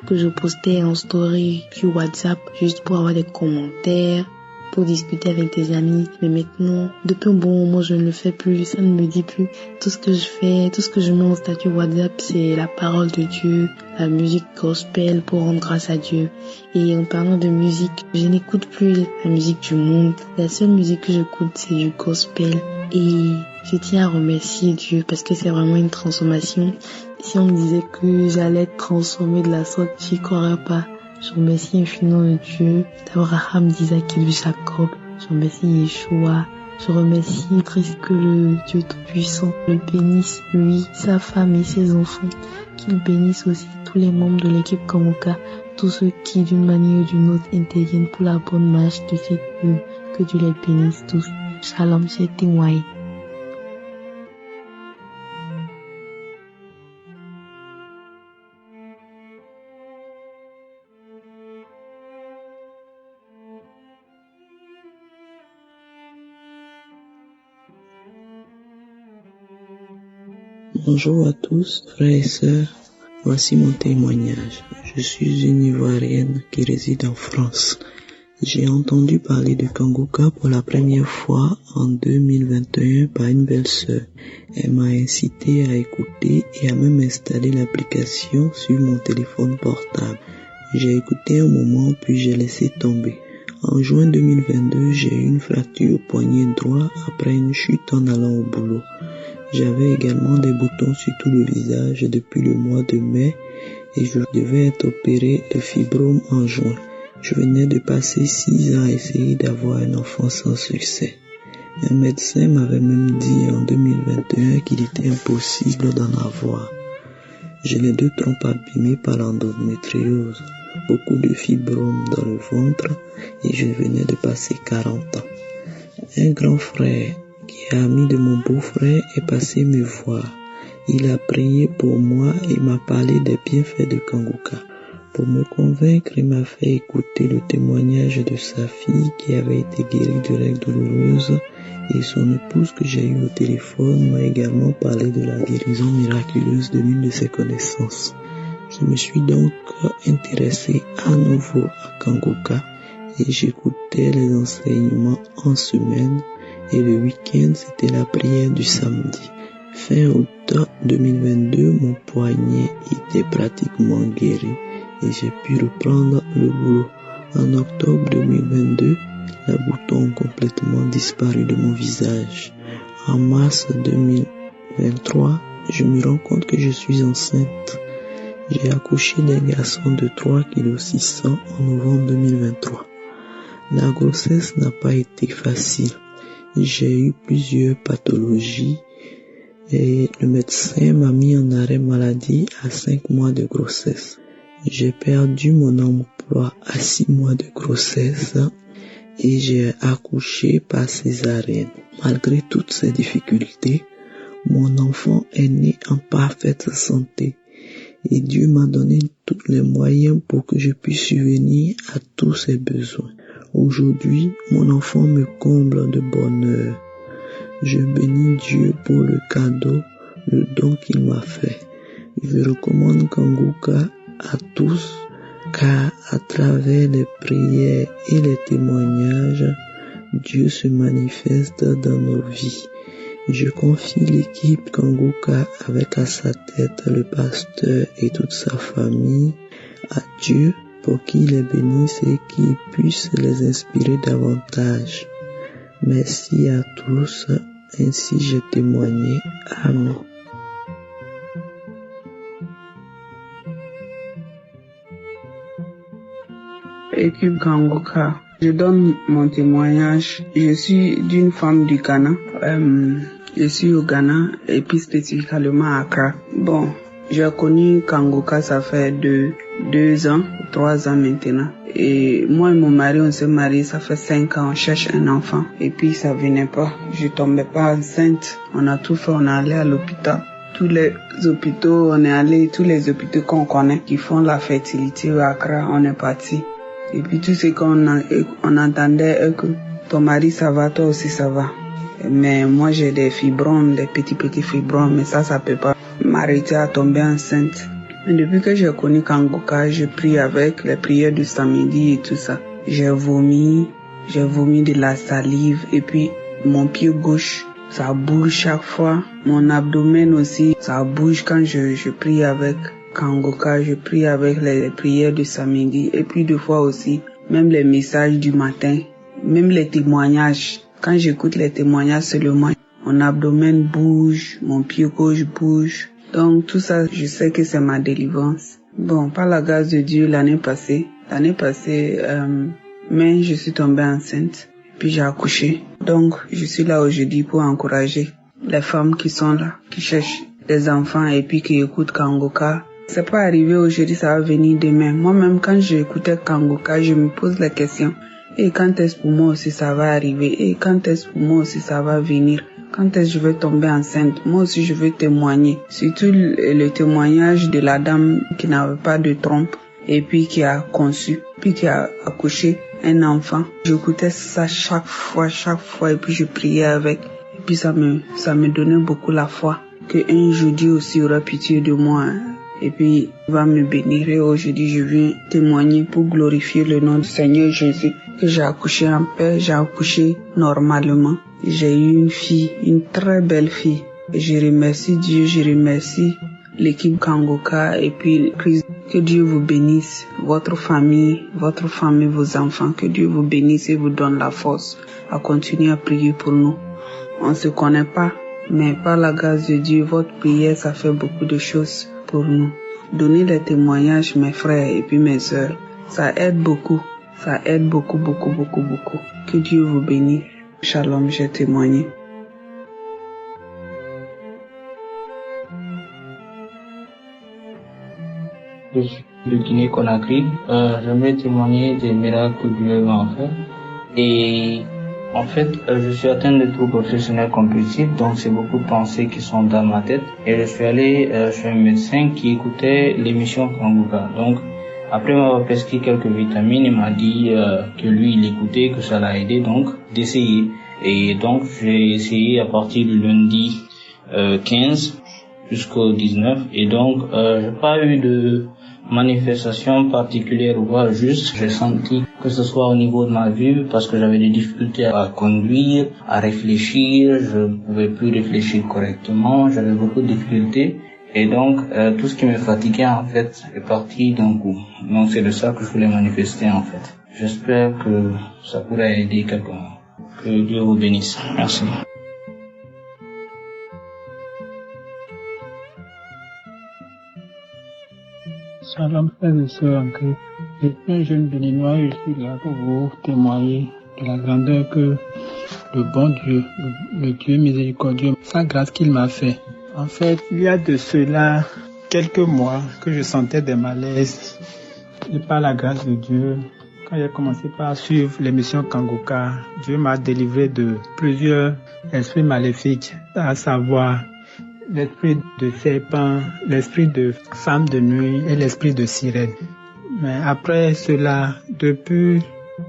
que je postais en story sur WhatsApp juste pour avoir des commentaires, pour discuter avec des amis. Mais maintenant, depuis un bon moment, je ne le fais plus. Ça ne me dit plus. Tout ce que je fais, tout ce que je mets en statut WhatsApp, c'est la parole de Dieu, la musique gospel pour rendre grâce à Dieu. Et en parlant de musique, je n'écoute plus la musique du monde. La seule musique que j'écoute, c'est du gospel. Et je tiens à remercier Dieu parce que c'est vraiment une transformation. Si on me disait que j'allais être transformée de la sorte, j'y croirais pas. Je remercie infiniment Dieu d'Abraham, d'Isaac et de Jacob. Je remercie Yeshua. Je remercie Christ, que le Dieu Tout-Puissant le bénisse, lui, sa femme et ses enfants. Qu'il bénisse aussi tous les membres de l'équipe Kanguka, tous ceux qui d'une manière ou d'une autre interviennent pour la bonne marche de cette vie. Que Dieu les bénisse tous. Shalom, c'est Timwai. Bonjour à tous, frères et sœurs. Voici mon témoignage. Je suis une Ivoirienne qui réside en France. J'ai entendu parler de Kanguka pour la première fois en 2021 par une belle-sœur. Elle m'a incité à écouter et à même installer l'application sur mon téléphone portable. J'ai écouté un moment puis j'ai laissé tomber. En juin 2022, j'ai eu une fracture au poignet droit après une chute en allant au boulot. J'avais également des boutons sur tout le visage depuis le mois de mai et je devais être opéré de fibrome en juin. Je venais de passer 6 ans à essayer d'avoir un enfant sans succès. Un médecin m'avait même dit en 2021 qu'il était impossible d'en avoir. J'ai les 2 trompes abîmées par l'endométriose, beaucoup de fibromes dans le ventre et je venais de passer 40 ans. Un grand frère qui est ami de mon beau-frère est passé me voir. Il a prié pour moi et m'a parlé des bienfaits de Kanguka. Pour me convaincre, il m'a fait écouter le témoignage de sa fille qui avait été guérie de règles douloureuses Et son épouse que j'ai eue au téléphone m'a également parlé de la guérison miraculeuse de l'une de ses connaissances. Je me suis donc intéressé à nouveau à Kangoka et j'écoutais les enseignements en semaine et le week-end c'était la prière du samedi. Fin août 2022, mon poignet était pratiquement guéri et j'ai pu reprendre le boulot. En octobre 2022, les boutons ont complètement disparu de mon visage. En mars 2023, je me rends compte que je suis enceinte. J'ai accouché d'un garçon de 3,6 kg en novembre 2023. La grossesse n'a pas été facile. J'ai eu plusieurs pathologies et le médecin m'a mis en arrêt maladie à 5 mois de grossesse. J'ai perdu mon emploi à 6 mois de grossesse et j'ai accouché par césarienne. Malgré toutes ces difficultés, mon enfant est né en parfaite santé et Dieu m'a donné tous les moyens pour que je puisse subvenir à tous ses besoins. Aujourd'hui, mon enfant me comble de bonheur. Je bénis Dieu pour le cadeau, le don qu'il m'a fait. Je recommande Kangoka à tous, car à travers les prières et les témoignages, Dieu se manifeste dans nos vies. Je confie l'équipe Kangoka avec à sa tête le pasteur et toute sa famille à Dieu pour qu'il les bénisse et qu'il puisse les inspirer davantage. Merci à tous, ainsi j'ai témoigné. Amen. Équipe Kangoka, je donne mon témoignage. Je suis d'une femme du Ghana. Je suis au Ghana et plus spécifiquement à Accra. Bon, j'ai connu Kangoka, ça fait 2 ans, 3 ans maintenant. Et moi et mon mari, on s'est mariés, ça fait 5 ans, on cherche un enfant. Et puis ça venait pas, je tombais pas enceinte. On a tout fait, on est allé à l'hôpital. Tous les hôpitaux, on est allé, tous les hôpitaux qu'on connaît, qui font la fertilité à Accra, on est parti. Et puis tout ce qu'on entendait est que ton mari ça va, toi aussi ça va. Mais moi j'ai des fibromes, des petits fibromes, mais ça peut pas m'arrêter à tomber enceinte. Et depuis que j'ai connu Kangoka, je prie avec les prières du samedi et tout ça. J'ai vomi de la salive et puis mon pied gauche, ça bouge chaque fois. Mon abdomen aussi, ça bouge quand je prie avec Kangoka, je prie avec les prières du samedi et puis 2 fois aussi, même les messages du matin, même les témoignages. Quand j'écoute les témoignages seulement, mon abdomen bouge, mon pied gauche bouge. Donc tout ça, je sais que c'est ma délivrance. Bon, par la grâce de Dieu, l'année passée, mai, je suis tombée enceinte, puis j'ai accouché. Donc je suis là aujourd'hui pour encourager les femmes qui sont là, qui cherchent des enfants et puis qui écoutent Kangoka. C'est pas arrivé aujourd'hui, ça va venir demain. Moi-même, quand j'écoutais Kangoka, je me pose la question. Et quand est-ce pour moi aussi ça va arriver? Et quand est-ce pour moi aussi ça va venir? Quand est-ce que je vais tomber enceinte? Moi aussi je veux témoigner. Surtout le témoignage de la dame qui n'avait pas de trompe et puis qui a conçu, puis qui a accouché un enfant. J'écoutais ça chaque fois et puis je priais avec. Et puis ça me donnait beaucoup la foi que un jour Dieu aussi aura pitié de moi. Et puis il va me bénir. Et aujourd'hui je viens témoigner pour glorifier le nom du Seigneur Jésus. Que j'ai accouché en paix, j'ai accouché normalement. J'ai eu une fille, une très belle fille. Et je remercie Dieu, je remercie l'équipe Kangoka et puis Christ. Que Dieu vous bénisse, votre famille, vos enfants. Que Dieu vous bénisse et vous donne la force à continuer à prier pour nous. On ne se connaît pas, mais par la grâce de Dieu, votre prière, ça fait beaucoup de choses pour nous. Donnez des témoignages, mes frères et puis mes sœurs. Ça aide beaucoup. Ça aide beaucoup. Que Dieu vous bénisse. Shalom, j'ai témoigné. Je suis de Guinée-Conakry. J'aimerais témoigner des miracles que Dieu m'a fait. Et en fait, je suis atteint de troubles obsessionnels compulsifs, donc c'est beaucoup de pensées qui sont dans ma tête. Et je suis allé chez un médecin qui écoutait l'émission Kangoka. Donc, après m'avoir prescrit quelques vitamines, il m'a dit que lui, il écoutait, que ça l'a aidé, donc d'essayer. Et donc, j'ai essayé à partir du lundi 15 jusqu'au 19. Et donc, j'ai pas eu de manifestation particulière ou pas, juste j'ai senti que ce soit au niveau de ma vue parce que j'avais des difficultés à conduire, à réfléchir, je ne pouvais plus réfléchir correctement, j'avais beaucoup de difficultés et donc tout ce qui me fatiguait en fait est parti d'un coup. Donc c'est de ça que je voulais manifester en fait. J'espère que ça pourrait aider quelqu'un. Que Dieu vous bénisse. Merci. Shalom frères et sœurs en Christ. Je suis un jeune béninois et je suis là pour vous témoigner de la grandeur que le bon Dieu, le Dieu miséricordieux, sa grâce qu'il m'a fait. En fait, il y a de cela quelques mois que je sentais des malaises. Et par la grâce de Dieu, quand j'ai commencé par suivre l'émission Kanguka, Dieu m'a délivré de plusieurs esprits maléfiques, à savoir l'esprit de serpent, l'esprit de femme de nuit et l'esprit de sirène. Mais après cela, depuis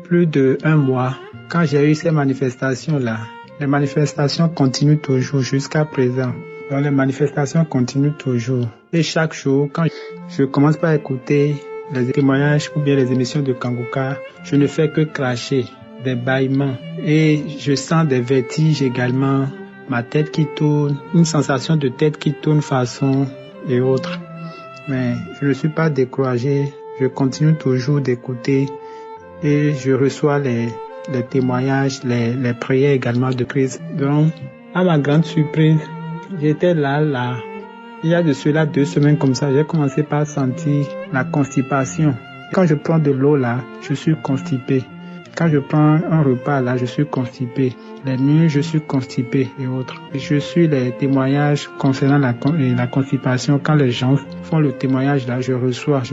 plus d'1 mois, quand j'ai eu ces manifestations-là, les manifestations continuent toujours jusqu'à présent. Donc les manifestations continuent toujours. Et chaque jour, quand je commence par écouter les témoignages ou bien les émissions de Kanguka, je ne fais que cracher, des bâillements. Et je sens des vertiges également, ma tête qui tourne, une sensation de tête qui tourne façon et autres. Mais je ne suis pas découragé, je continue toujours d'écouter et je reçois les témoignages, les prières également de Christ. Donc, à ma grande surprise, j'étais là. Il y a de cela 2 semaines comme ça, j'ai commencé par sentir la constipation. Quand je prends de l'eau là, je suis constipé. Quand je prends un repas là, je suis constipé. Les nuits, je suis constipé et autres. Je suis les témoignages concernant la constipation. Quand les gens font le témoignage là, je reçois.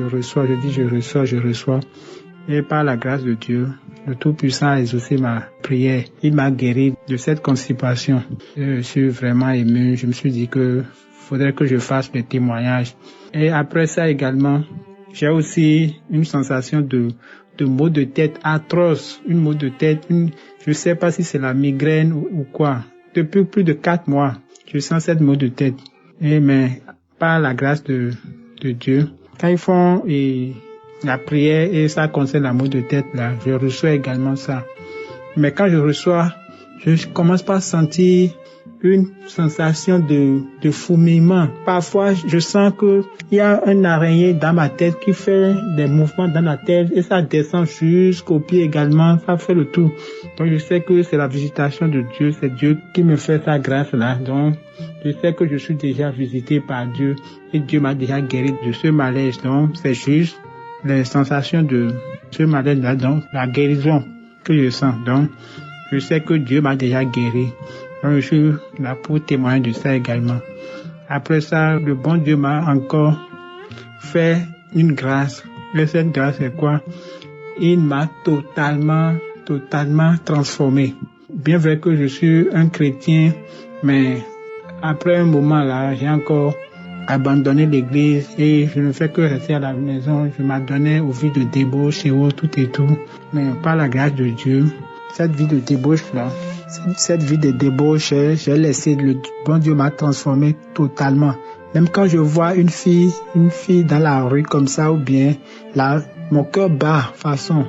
Et par la grâce de Dieu, le Tout-Puissant a exaucé ma prière. Il m'a guéri de cette constipation. Je suis vraiment ému. Je me suis dit que faudrait que je fasse des témoignages. Et après ça également, j'ai aussi une sensation de maux de tête atroce. Une maux de tête, je sais pas si c'est la migraine ou quoi. Depuis plus de 4 mois, je sens cette maux de tête. Mais par la grâce de Dieu, quand ils font la prière et ça concerne la maux de tête là, je reçois également ça. Mais quand je reçois, je commence par sentir une sensation de fourmillement. Parfois, je sens que il y a un araignée dans ma tête qui fait des mouvements dans la tête et ça descend jusqu'aux pieds également, ça fait le tout. Donc je sais que c'est la visitation de Dieu, c'est Dieu qui me fait sa grâce là. Donc je sais que je suis déjà visité par Dieu et Dieu m'a déjà guéri de ce malaise. Donc c'est juste les sensations de ce malaise là, donc la guérison que je sens. Donc je sais que Dieu m'a déjà guéri. Donc je suis là pour témoigner de ça également. Après ça, le bon Dieu m'a encore fait une grâce. Et cette grâce, c'est quoi? Il m'a totalement transformé. Bien vrai que je suis un chrétien, mais après un moment là, j'ai encore abandonné l'église et je ne fais que rester à la maison. Je m'adonnais aux vies de débauche et tout et tout. Mais par la grâce de Dieu, cette vie de débauche là, cette vie de débauche, j'ai laissé, le bon Dieu m'a transformé totalement. Même quand je vois une fille dans la rue comme ça ou bien là, mon cœur bat façon.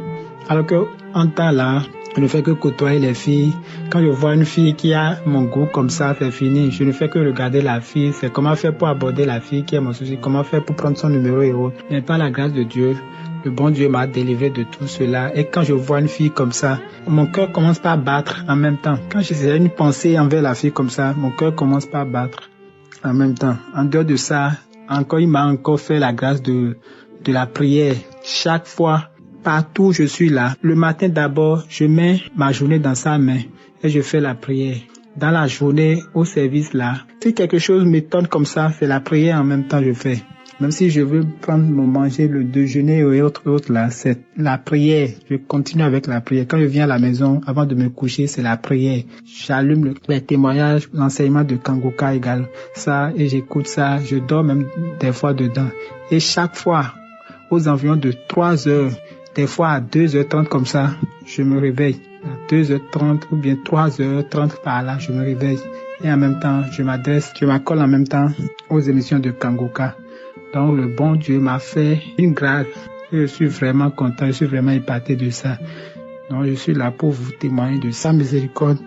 Alors que en temps là, je ne fais que côtoyer les filles. Quand je vois une fille qui a mon goût comme ça, c'est fini. Je ne fais que regarder la fille. C'est comment faire pour aborder la fille qui est mon souci, comment faire pour prendre son numéro et autres. Mais par la grâce de Dieu, le bon Dieu m'a délivré de tout cela. Et quand je vois une fille comme ça, mon cœur commence par battre en même temps. Quand j'ai une pensée envers la fille comme ça, mon cœur commence par battre en même temps. En dehors de ça, encore, il m'a encore fait la grâce de la prière. Chaque fois, partout où je suis là, le matin d'abord, je mets ma journée dans sa main et je fais la prière. Dans la journée, au service là, si quelque chose m'étonne comme ça, c'est la prière en même temps que je fais. Même si je veux prendre mon manger, le déjeuner et autres là, c'est la prière. Je continue avec la prière. Quand je viens à la maison, avant de me coucher, c'est la prière. J'allume les témoignages, l'enseignement de Kanguka égale ça et j'écoute ça. Je dors même des fois dedans. Et chaque fois, aux environs de 3 heures, des fois à 2h30 comme ça, je me réveille. 2h30 ou bien 3h30 par là, je me réveille. Et en même temps, je m'accole en même temps aux émissions de Kanguka. Donc le bon Dieu m'a fait une grâce. Je suis vraiment content, je suis vraiment épaté de ça. Donc je suis là pour vous témoigner de sa miséricorde.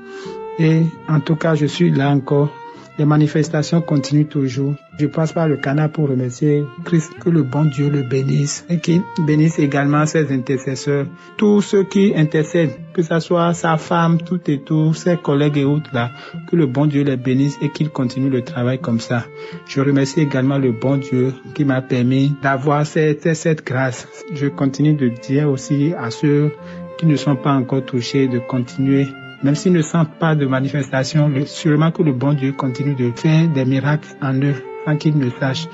Et en tout cas, je suis là encore. Les manifestations continuent toujours. Je passe par le canal pour remercier Christ, que le bon Dieu le bénisse et qu'il bénisse également ses intercesseurs, tous ceux qui intercèdent, que ce soit sa femme, tout et tout, ses collègues et autres là, que le bon Dieu les bénisse et qu'il continue le travail comme ça. Je remercie également le bon Dieu qui m'a permis d'avoir cette grâce. Je continue de dire aussi à ceux qui ne sont pas encore touchés de continuer. Même s'ils ne sentent pas de manifestation, sûrement que le bon Dieu continue de faire des miracles en eux, sans qu'ils ne sachent.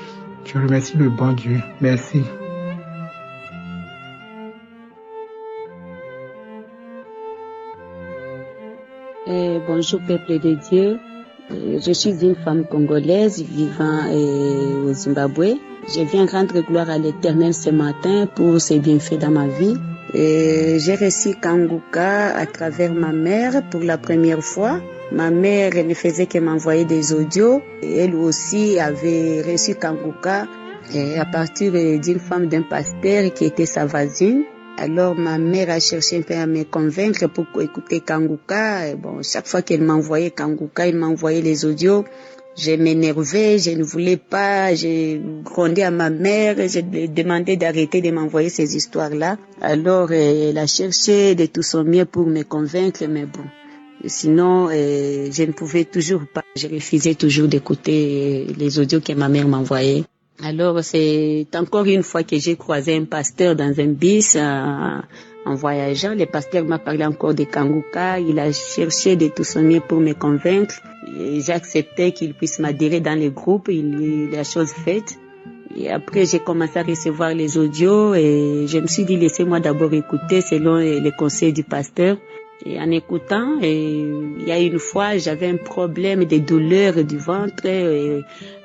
Je remercie le bon Dieu. Merci. Bonjour peuple de Dieu. Je suis une femme congolaise vivant au Zimbabwe. Je viens rendre gloire à l'Éternel ce matin pour ses bienfaits dans ma vie. J'ai reçu Kanguka à travers ma mère pour la première fois. Ma mère ne faisait que m'envoyer des audios. Et elle aussi avait reçu Kanguka à partir d'une femme d'un pasteur qui était sa voisine. Alors ma mère a cherché un peu à me convaincre pour écouter Kanguka. Et bon, chaque fois qu'elle m'envoyait Kanguka, elle m'envoyait les audios. Je m'énervais, je ne voulais pas, j'ai grondé à ma mère, j'ai demandé d'arrêter de m'envoyer ces histoires-là. Alors, elle a cherché de tout son mieux pour me convaincre, mais bon. Sinon, je ne pouvais toujours pas. Je refusais toujours d'écouter les audios que ma mère m'envoyait. Alors, c'est encore une fois que j'ai croisé un pasteur dans un bus en voyageant. Le pasteur m'a parlé encore de Kanguka. Il a cherché de tout son mieux pour me convaincre. J'ai accepté qu'il puisse m'adhérer dans le groupe. Il a chose faite. Et après, j'ai commencé à recevoir les audios et je me suis dit, laissez-moi d'abord écouter selon les conseils du pasteur. Et en écoutant, il y a une fois, j'avais un problème de douleur du ventre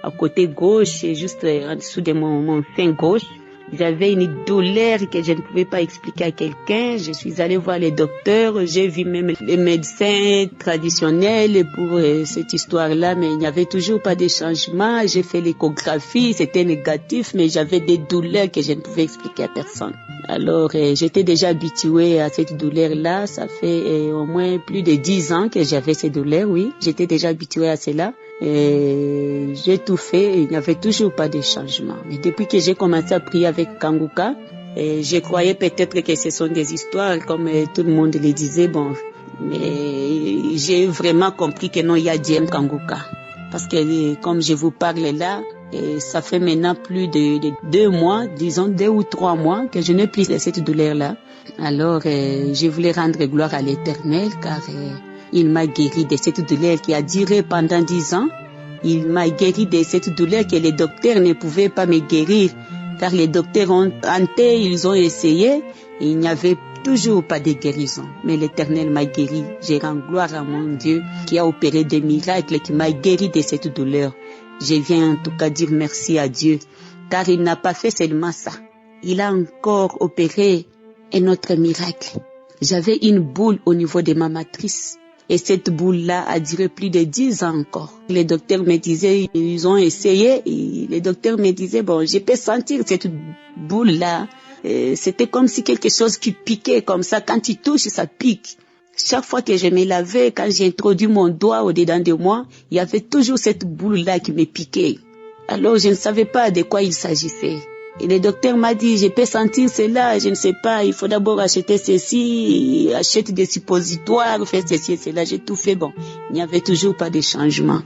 à côté gauche, juste en dessous de mon sein gauche. J'avais une douleur que je ne pouvais pas expliquer à quelqu'un. Je suis allée voir les docteurs. J'ai vu même les médecins traditionnels pour cette histoire-là, mais il n'y avait toujours pas de changement. J'ai fait l'échographie, c'était négatif, mais j'avais des douleurs que je ne pouvais expliquer à personne. Alors, j'étais déjà habituée à cette douleur-là. Ça fait au moins plus de 10 ans que j'avais ces douleurs, oui. J'étais déjà habituée à cela. J'ai tout fait et il n'y avait toujours pas de changement. Mais depuis que j'ai commencé à prier avec Kanguka, je croyais peut-être que ce sont des histoires comme tout le monde le disait. Bon, mais j'ai vraiment compris que non, il y a Dieu Kanguka. Parce que comme je vous parle là, ça fait maintenant plus de 2 mois, disons 2 ou 3 mois que je n'ai plus cette douleur-là. Alors, je voulais rendre gloire à l'Éternel car il m'a guéri de cette douleur qui a duré pendant 10 ans. Il m'a guéri de cette douleur que les docteurs ne pouvaient pas me guérir. Car les docteurs ont tenté, ils ont essayé. Et il n'y avait toujours pas de guérison. Mais l'Éternel m'a guéri. Je rends gloire à mon Dieu qui a opéré des miracles et qui m'a guéri de cette douleur. Je viens en tout cas dire merci à Dieu. Car il n'a pas fait seulement ça. Il a encore opéré un autre miracle. J'avais une boule au niveau de ma matrice. Et cette boule-là a duré plus de 10 ans encore. Les docteurs me disaient, ils ont essayé, et les docteurs me disaient, bon, je peux sentir cette boule-là. C'était comme si quelque chose qui piquait comme ça. Quand tu touches, ça pique. Chaque fois que je me lavais, quand j'ai introduit mon doigt au-dedans de moi, il y avait toujours cette boule-là qui me piquait. Alors, je ne savais pas de quoi il s'agissait. Et le docteur m'a dit, je peux sentir cela, je ne sais pas, il faut d'abord acheter ceci, achète des suppositoires, faire ceci et cela. J'ai tout fait, bon, il n'y avait toujours pas de changement.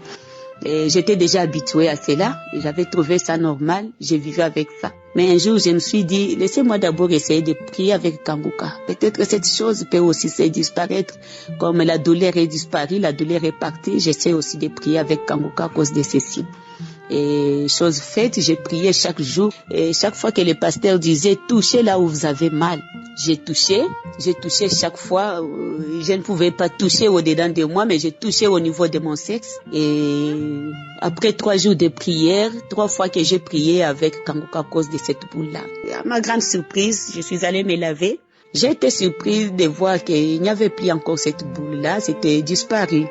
Et j'étais déjà habituée à cela, et j'avais trouvé ça normal, je vivais avec ça. Mais un jour, je me suis dit, laissez-moi d'abord essayer de prier avec Kanguka. Peut-être que cette chose peut aussi se disparaître. Comme la douleur est disparue, la douleur est partie, j'essaie aussi de prier avec Kanguka à cause de ceci. Et chose faite, j'ai prié chaque jour. Et chaque fois que le pasteur disait, touchez là où vous avez mal. J'ai touché chaque fois. Je ne pouvais pas toucher au-dedans de moi, mais j'ai touché au niveau de mon sexe. Et après 3 jours de prière, 3 fois que j'ai prié avec Kanguka à cause de cette boule-là. À ma grande surprise, je suis allée me laver. J'ai été surprise de voir qu'il n'y avait plus encore cette boule-là, c'était disparu.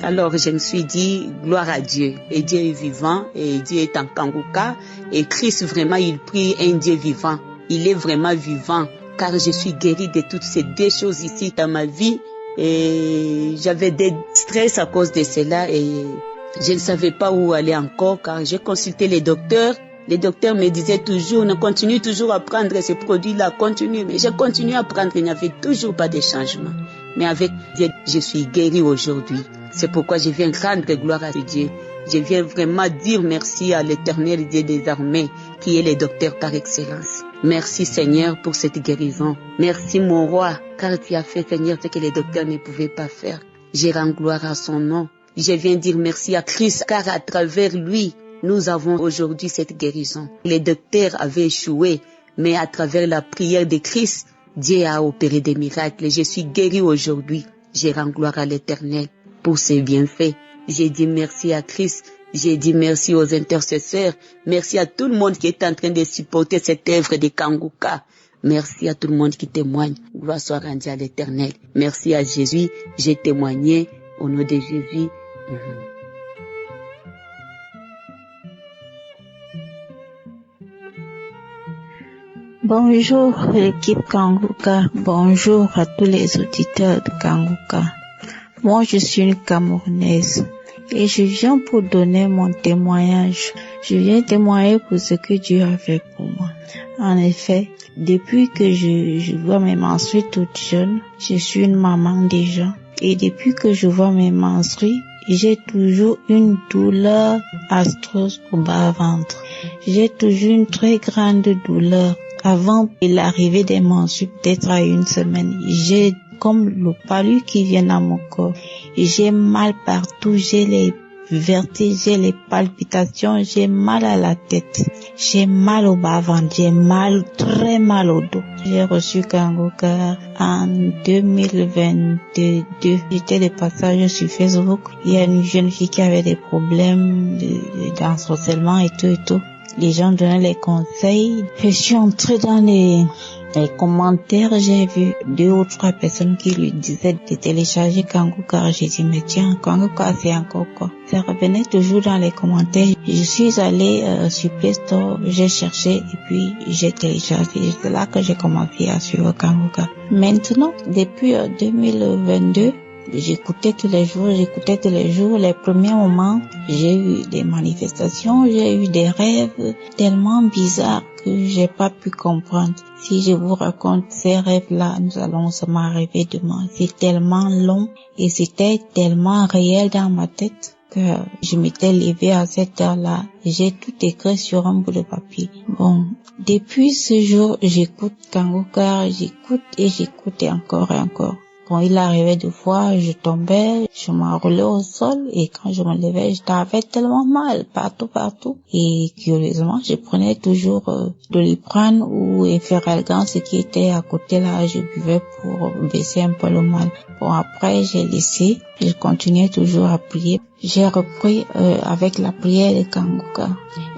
Alors je me suis dit, gloire à Dieu. Et Dieu est vivant, et Dieu est en Kanguka. Et Christ vraiment, il prie un Dieu vivant. Il est vraiment vivant, car je suis guérie de toutes ces deux choses ici dans ma vie. Et j'avais des stress à cause de cela et je ne savais pas où aller encore, car j'ai consulté les docteurs. Les docteurs me disaient toujours, on continue toujours à prendre ces produits-là, continue. Mais j'ai continué à prendre, il n'y avait toujours pas de changement. Mais avec Dieu, je suis guérie aujourd'hui. C'est pourquoi je viens rendre gloire à Dieu. Je viens vraiment dire merci à l'Éternel Dieu des armées, qui est le docteur par excellence. Merci Seigneur pour cette guérison. Merci mon roi, car tu as fait Seigneur ce que les docteurs ne pouvaient pas faire. Je rends gloire à son nom. Je viens dire merci à Christ, car à travers lui, nous avons aujourd'hui cette guérison. Les docteurs avaient échoué, mais à travers la prière de Christ, Dieu a opéré des miracles. Je suis guérie aujourd'hui. Je rends gloire à l'Éternel pour ses bienfaits. J'ai dit merci à Christ. J'ai dit merci aux intercesseurs. Merci à tout le monde qui est en train de supporter cette œuvre de Kanguka. Merci à tout le monde qui témoigne. Gloire soit rendue à l'Éternel. Merci à Jésus. J'ai témoigné au nom de Jésus. Bonjour l'équipe Kanguka, bonjour à tous les auditeurs de Kanguka. Moi je suis une Camerounaise et je viens pour donner mon témoignage. Je viens témoigner pour ce que Dieu a fait pour moi. En effet, depuis que je vois mes menstrues toute jeune, je suis une maman déjà. Et depuis que je vois mes menstrues, j'ai toujours une douleur atroce au bas-ventre. J'ai toujours une très grande douleur. Avant l'arrivée des menstrues, peut-être à une semaine, j'ai comme le palu qui vient dans mon corps. J'ai mal partout, j'ai les vertiges, j'ai les palpitations, j'ai mal à la tête, j'ai mal au bas-ventre, j'ai mal, très mal au dos. J'ai reçu Kanguka en 2022. J'étais de passage sur Facebook. Il y a une jeune fille qui avait des problèmes d'ensorcellement et tout. Les gens donnaient les conseils. Je suis entrée dans les commentaires, j'ai vu 2 ou 3 personnes qui lui disaient de télécharger Kanguka. J'ai dit, mais tiens, Kanguka, c'est encore quoi? Ça revenait toujours dans les commentaires. Je suis allée sur Play Store, j'ai cherché et puis j'ai téléchargé. C'est là que j'ai commencé à suivre Kanguka. Maintenant, depuis 2022, j'écoutais tous les jours. Les premiers moments, j'ai eu des manifestations, j'ai eu des rêves tellement bizarres que j'ai pas pu comprendre. Si je vous raconte ces rêves-là, nous allons seulement arriver demain. C'est tellement long et c'était tellement réel dans ma tête que je m'étais levée à cette heure-là. J'ai tout écrit sur un bout de papier. Bon, depuis ce jour, j'écoute Kanguka, j'écoute et encore et encore. Bon, il arrivait 2 fois, je tombais, je m'enroulais au sol et quand je me levais, j'avais tellement mal partout. Et curieusement, je prenais toujours de Doliprane ou Efferalgan, ce qui était à côté là, je buvais pour baisser un peu le mal. Bon, après, j'ai laissé, je continuais toujours à prier. J'ai repris avec la prière de Kanguka.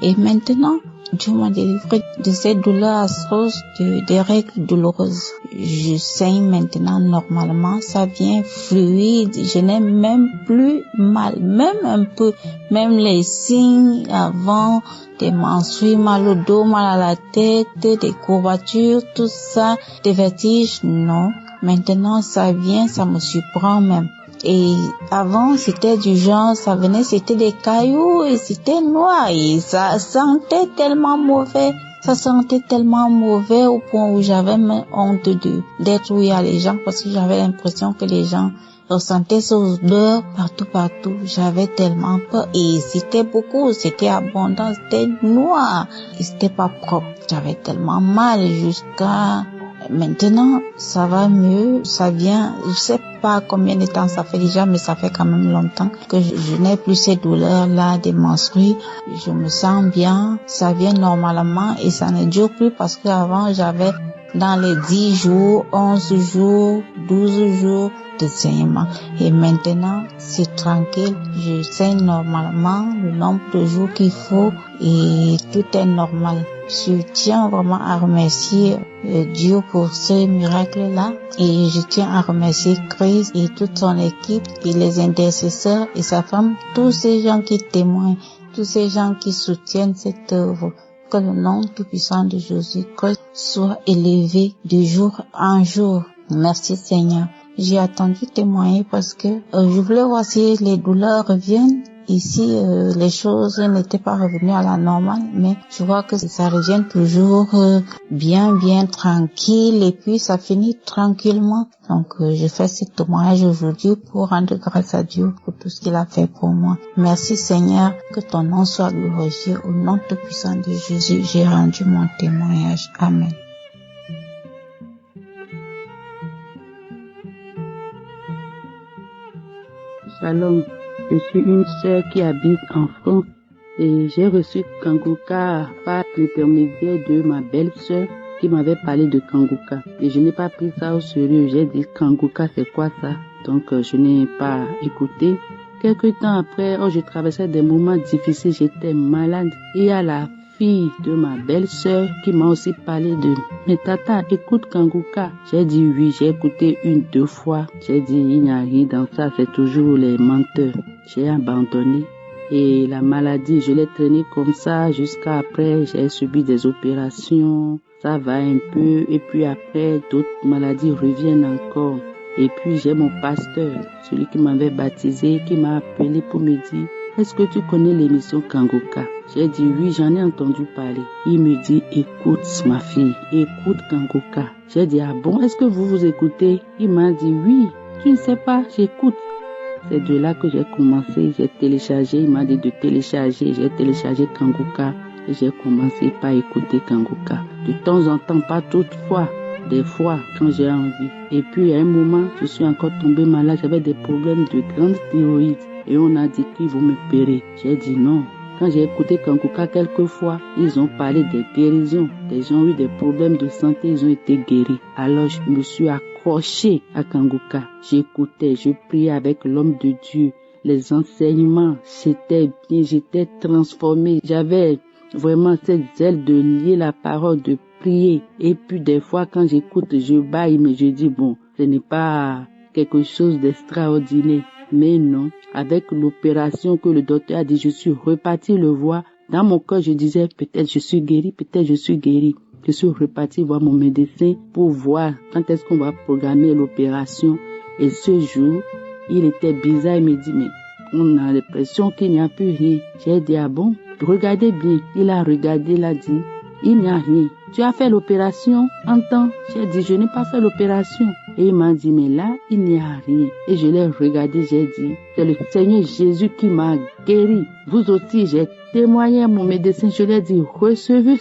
Et maintenant, Dieu m'a délivré de cette douleur atroce, des règles douloureuses. Je saigne maintenant normalement, ça vient fluide, je n'ai même plus mal, même un peu, même les signes avant, des menstrues, mal au dos, mal à la tête, des courbatures, tout ça, des vertiges, non. Maintenant ça vient, ça me surprend même. Et avant, c'était du genre, ça venait, c'était des cailloux et c'était noir et ça sentait tellement mauvais. Ça sentait tellement mauvais au point où j'avais même honte d'être où il y a les gens parce que j'avais l'impression que les gens ressentaient ces odeurs partout. J'avais tellement peur et c'était beaucoup, c'était abondant, c'était noir et c'était pas propre. J'avais tellement mal jusqu'à... Maintenant, ça va mieux, ça vient, je sais pas combien de temps ça fait déjà, mais ça fait quand même longtemps que je n'ai plus ces douleurs-là des menstrues. Je me sens bien, ça vient normalement et ça ne dure plus parce qu'avant j'avais dans les 10 jours, 11 jours, 12 jours de saignement. Et maintenant, c'est tranquille, je saigne normalement le nombre de jours qu'il faut et tout est normal. Je tiens vraiment à remercier Dieu pour ce miracle-là. Et je tiens à remercier Chris et toute son équipe et les intercesseurs et sa femme, tous ces gens qui témoignent, tous ces gens qui soutiennent cette œuvre. Que le nom tout-puissant de Jésus-Christ soit élevé de jour en jour. Merci Seigneur. J'ai attendu témoigner parce que je voulais voir si les douleurs reviennent. Ici, les choses n'étaient pas revenues à la normale, mais je vois que ça revient toujours bien tranquille et puis ça finit tranquillement. Donc, je fais ce témoignage aujourd'hui pour rendre grâce à Dieu pour tout ce qu'il a fait pour moi. Merci Seigneur, que ton nom soit glorifié. Au nom tout puissant de Jésus, j'ai rendu mon témoignage. Amen. Shalom. Je suis une sœur qui habite en France et j'ai reçu Kanguka par l'intermédiaire de ma belle-sœur qui m'avait parlé de Kanguka. Et je n'ai pas pris ça au sérieux. J'ai dit Kanguka, c'est quoi ça? Donc je n'ai pas écouté. Quelque temps après, je traversais des moments difficiles, j'étais malade. Et il y a la fille de ma belle-sœur qui m'a aussi parlé de « Mais tata, écoute Kanguka ». J'ai dit oui, j'ai écouté 1-2 fois. J'ai dit il n'y a rien dans ça, c'est toujours les menteurs. J'ai abandonné. Et la maladie, je l'ai traînée comme ça jusqu'à après, j'ai subi des opérations. Ça va un peu et puis après, d'autres maladies reviennent encore. Et puis j'ai mon pasteur, celui qui m'avait baptisé, qui m'a appelé pour me dire « Est-ce que tu connais l'émission Kanguka ?» J'ai dit oui, j'en ai entendu parler. Il me dit écoute ma fille, écoute Kanguka. J'ai dit ah bon, est-ce que vous écoutez? Il m'a dit oui, tu ne sais pas, j'écoute. C'est de là que j'ai commencé, j'ai téléchargé, il m'a dit de télécharger, j'ai téléchargé Kanguka et j'ai commencé par écouter Kanguka. De temps en temps, pas toutefois, des fois quand j'ai envie. Et puis à un moment, je suis encore tombée malade, j'avais des problèmes de grande thyroïde et on a dit qu'ils vont me pérer. J'ai dit non. Quand j'ai écouté Kanguka quelques fois, ils ont parlé des guérisons. Des gens ont eu des problèmes de santé, ils ont été guéris. Alors je me suis accroché à Kanguka. J'écoutais, je priais avec l'homme de Dieu. Les enseignements, c'était bien, j'étais transformée. J'avais vraiment cette zèle de lier la parole, de prier. Et puis des fois quand j'écoute, je baille, mais je dis bon, ce n'est pas quelque chose d'extraordinaire. Mais non, avec l'opération que le docteur a dit, je suis reparti le voir. Dans mon cœur, je disais, peut-être je suis guéri, peut-être je suis guéri. Je suis reparti voir mon médecin pour voir quand est-ce qu'on va programmer l'opération. Et ce jour, il était bizarre, il me dit, mais on a l'impression qu'il n'y a plus rien. J'ai dit, ah bon? Regardez bien. Il a regardé, il a dit, il n'y a rien. Tu as fait l'opération en temps? J'ai dit, je n'ai pas fait l'opération. Et il m'a dit, mais là, il n'y a rien. Et je l'ai regardé, j'ai dit, c'est le Seigneur Jésus qui m'a guéri. Vous aussi, j'ai témoigné à mon médecin, je lui ai dit, recevez le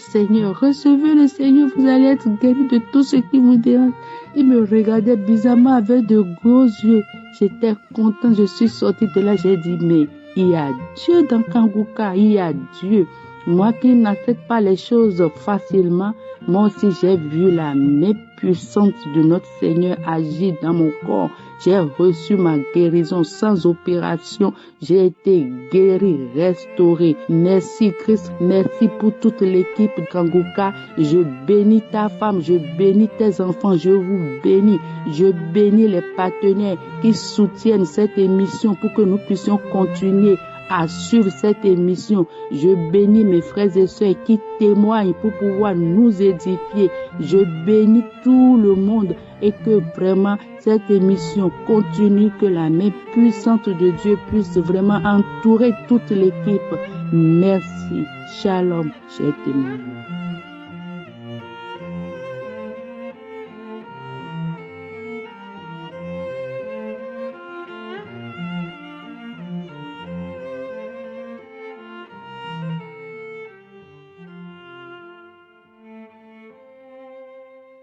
Seigneur, vous allez être guéri de tout ce qui vous dérange. Il me regardait bizarrement avec de gros yeux. J'étais content, je suis sortie de là, j'ai dit, mais il y a Dieu dans Kanguka, il y a Dieu. Moi qui n'accepte pas les choses facilement, moi aussi j'ai vu la main puissante de notre Seigneur agir dans mon corps. J'ai reçu ma guérison sans opération. J'ai été guéri, restauré. Merci Christ, merci pour toute l'équipe de Kanguka. Je bénis ta femme, je bénis tes enfants, je vous bénis. Je bénis les partenaires qui soutiennent cette émission pour que nous puissions continuer à suivre cette émission. Je bénis mes frères et sœurs qui témoignent pour pouvoir nous édifier. Je bénis tout le monde et que vraiment cette émission continue, que la main puissante de Dieu puisse vraiment entourer toute l'équipe. Merci. Shalom, chers témoins.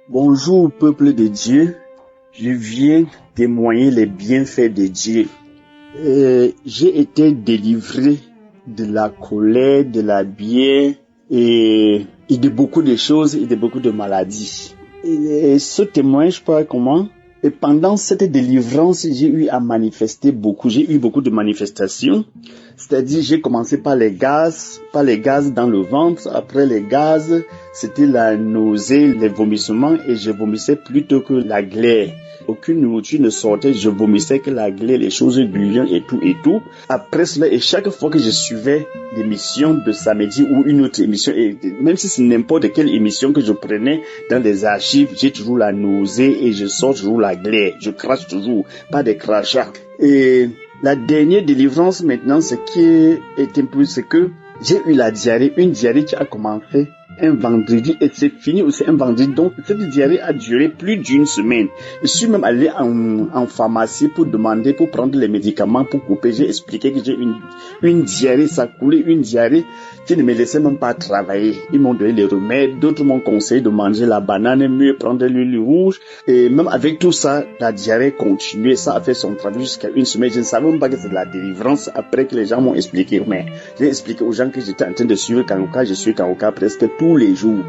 Bonjour peuple de Dieu, je viens témoigner les bienfaits de Dieu. J'ai été délivré de la colère, de la bière et de beaucoup de choses et de beaucoup de maladies. Et ce témoignage, je sais pas comment, Et pendant cette délivrance, j'ai eu à manifester beaucoup. J'ai eu beaucoup de manifestations. C'est-à-dire, j'ai commencé par les gaz dans le ventre. Après les gaz, c'était la nausée, les vomissements, et je vomissais plutôt que la glaire. Aucune nourriture ne sortait, je vomissais que la glaire, les choses gluantes et tout. Après cela, et chaque fois que je suivais l'émission de samedi ou une autre émission, et même si c'est n'importe quelle émission que je prenais dans les archives, j'ai toujours la nausée et je sors toujours la glaire. Je crache toujours, pas des crachats. Et la dernière délivrance maintenant, ce qui est un peu, c'est que j'ai eu la diarrhée, une diarrhée qui a commencé un vendredi et c'est fini aussi un vendredi. Donc cette diarrhée a duré plus d'une semaine. Je suis même allé en pharmacie pour demander, pour prendre les médicaments pour couper. J'ai expliqué que j'ai une diarrhée, ça coulait, une diarrhée qui ne me laissait même pas travailler. Ils m'ont donné les remèdes, d'autres m'ont conseillé de manger la banane, mieux prendre l'huile rouge. Et même avec tout ça, la diarrhée continuait. Ça a fait son travail jusqu'à une semaine. Je ne savais même pas que c'est de la délivrance après que les gens m'ont expliqué. Mais j'ai expliqué aux gens que j'étais en train de suivre Kanguka. Je suis Kanguka presque tous les jours.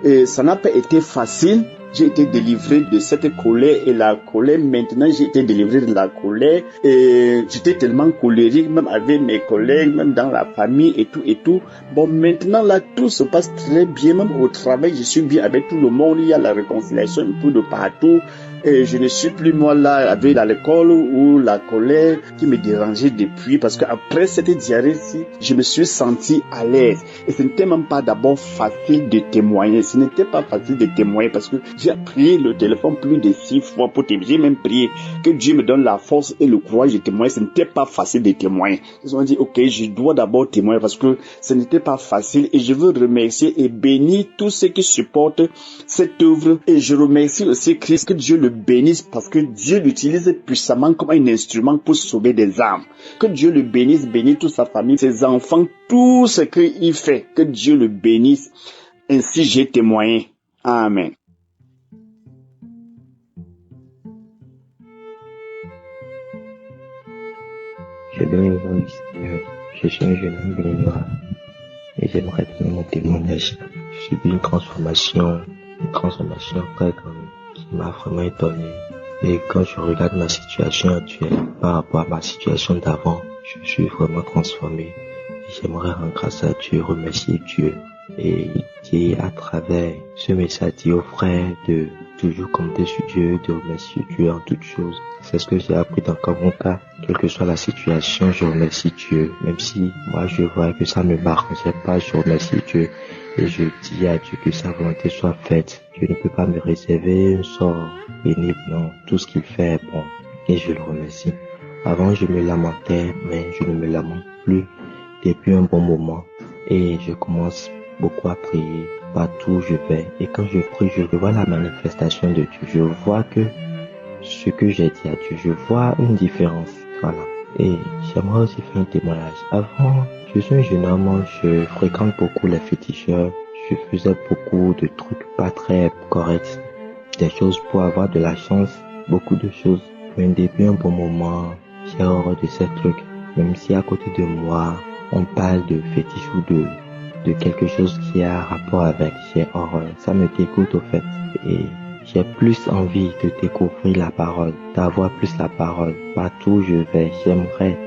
Et ça n'a pas été facile. J'ai été délivré de cette colère et la colère. Maintenant, j'ai été délivré de la colère et j'étais tellement colérique, même avec mes collègues, même dans la famille et tout. Bon, maintenant, là, tout se passe très bien. Même au travail, je suis bien avec tout le monde. Il y a la réconciliation un peu de partout. Et je ne suis plus moi là avec l'alcool ou la colère qui me dérangeait depuis, parce qu'après cette diarrhée-ci, je me suis senti à l'aise. Et ce n'était même pas d'abord facile de témoigner. Ce n'était pas facile de témoigner parce que j'ai prié le téléphone plus de 6 fois pour témoigner. J'ai même prié que Dieu me donne la force et le courage de témoigner. Ce n'était pas facile de témoigner. Ils ont dit, ok, je dois d'abord témoigner parce que ce n'était pas facile et je veux remercier et bénir tous ceux qui supportent cette œuvre. Et je remercie aussi Christ, que Dieu le bénisse parce que Dieu l'utilise puissamment comme un instrument pour sauver des âmes. Que Dieu le bénisse, bénisse toute sa famille, ses enfants, tout ce qu'il fait. Que Dieu le bénisse. Ainsi j'ai témoigné. Amen. Je donne le nom du Seigneur. Je suis un jeune homme béninois et j'aimerais donner mon témoignage. Je suis une transformation très grande qui m'a vraiment étonné. Et quand je regarde ma situation actuelle par rapport à ma situation d'avant, je suis vraiment transformé. Et j'aimerais rendre grâce à Dieu, remercier Dieu et dire à travers ce message, dire aux frères de toujours compter sur Dieu, de remercier Dieu en toutes choses. C'est ce que j'ai appris dans Kanguka. Quelle que soit la situation, je remercie Dieu. Même si moi je vois que ça ne m'arrangeait pas, je remercie Dieu. Et je dis à Dieu que sa volonté soit faite. Dieu ne peut pas me réserver un sort pénible, non. Tout ce qu'il fait est bon. Et je le remercie. Avant, je me lamentais, mais je ne me lamente plus depuis un bon moment. Et je commence beaucoup à prier. Partout où je vais. Et quand je prie, je vois la manifestation de Dieu. Je vois que ce que j'ai dit à Dieu, je vois une différence. Voilà. Et j'aimerais aussi faire un témoignage. Avant, je suis un jeune homme, je fréquente beaucoup les féticheurs. Je faisais beaucoup de trucs pas très corrects. Des choses pour avoir de la chance, beaucoup de choses. Mais depuis un bon moment, j'ai horreur de ces trucs. Même si à côté de moi, on parle de fétiche ou de quelque chose qui a rapport avec, j'ai horreur. Ça me dégoûte au fait. Et j'ai plus envie de découvrir la parole, d'avoir plus la parole. Partout où je vais, je voudrais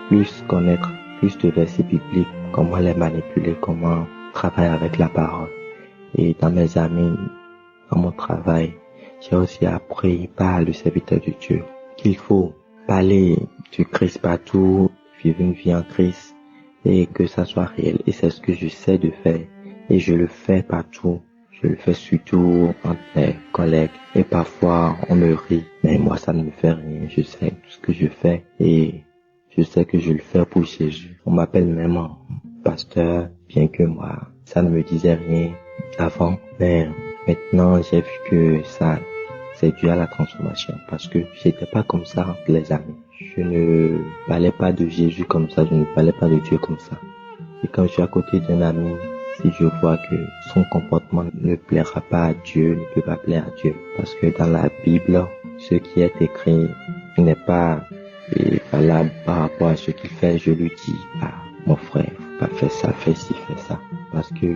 plus connaître plus de versets bibliques, comment les manipuler, comment travailler avec la parole. Et dans mes amis, dans mon travail, j'ai aussi appris par le serviteur de Dieu qu'il faut parler du Christ partout, vivre une vie en Christ et que ça soit réel. Et c'est ce que j'essaie de faire. Et je le fais partout. Je le fais surtout entre mes collègues. Et parfois, on me rit. Mais moi, ça ne me fait rien. Je sais tout ce que je fais. Et je sais que je le fais pour Jésus. On m'appelle même pasteur, bien que moi, ça ne me disait rien avant. Mais maintenant, j'ai vu que ça, c'est dû à la transformation. Parce que j'étais pas comme ça entre les amis. Je ne parlais pas de Jésus comme ça. Je ne parlais pas de Dieu comme ça. Et quand je suis à côté d'un ami, si je vois que son comportement ne plaira pas à Dieu, ne peut pas plaire à Dieu. Parce que dans la Bible, ce qui est écrit n'est pas valable par rapport à ce qu'il fait. Je lui dis, mon frère, faut pas faire ça, fais ci, fais ça. Parce que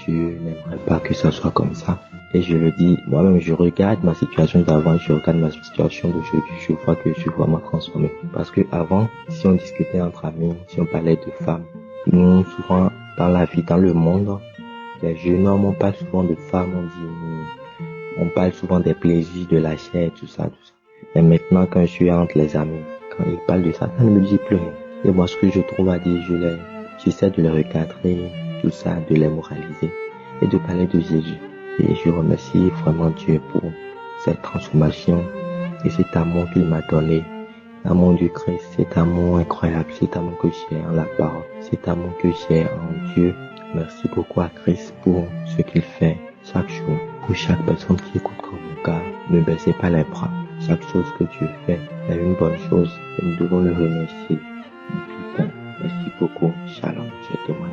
Dieu n'aimerait pas que ça soit comme ça. Et je le dis, moi-même, je regarde ma situation d'avant, je regarde ma situation d'aujourd'hui, je vois que je suis vraiment transformé. Parce que avant, si on discutait entre amis, si on parlait de femmes, nous, souvent, dans la vie, dans le monde, les jeunes hommes, on parle souvent de femmes, on parle souvent des plaisirs de la chair, tout ça. Et maintenant, quand je suis entre les amis, quand ils parlent de ça, ça ne me dit plus rien. Et moi, ce que je trouve à dire, j'essaie de les recadrer, tout ça, de les moraliser et de parler de Jésus. Et je remercie vraiment Dieu pour cette transformation et cet amour qu'il m'a donné. L'amour du Christ, cet amour incroyable, cet amour que j'ai en la parole, cet amour que j'ai en Dieu. Merci beaucoup à Christ pour ce qu'il fait chaque jour. Pour chaque personne qui écoute Kanguka, ne baissez pas les bras. Chaque chose que Dieu fait est une bonne chose et nous devons le remercier. Merci beaucoup. Shalom, je témoigne.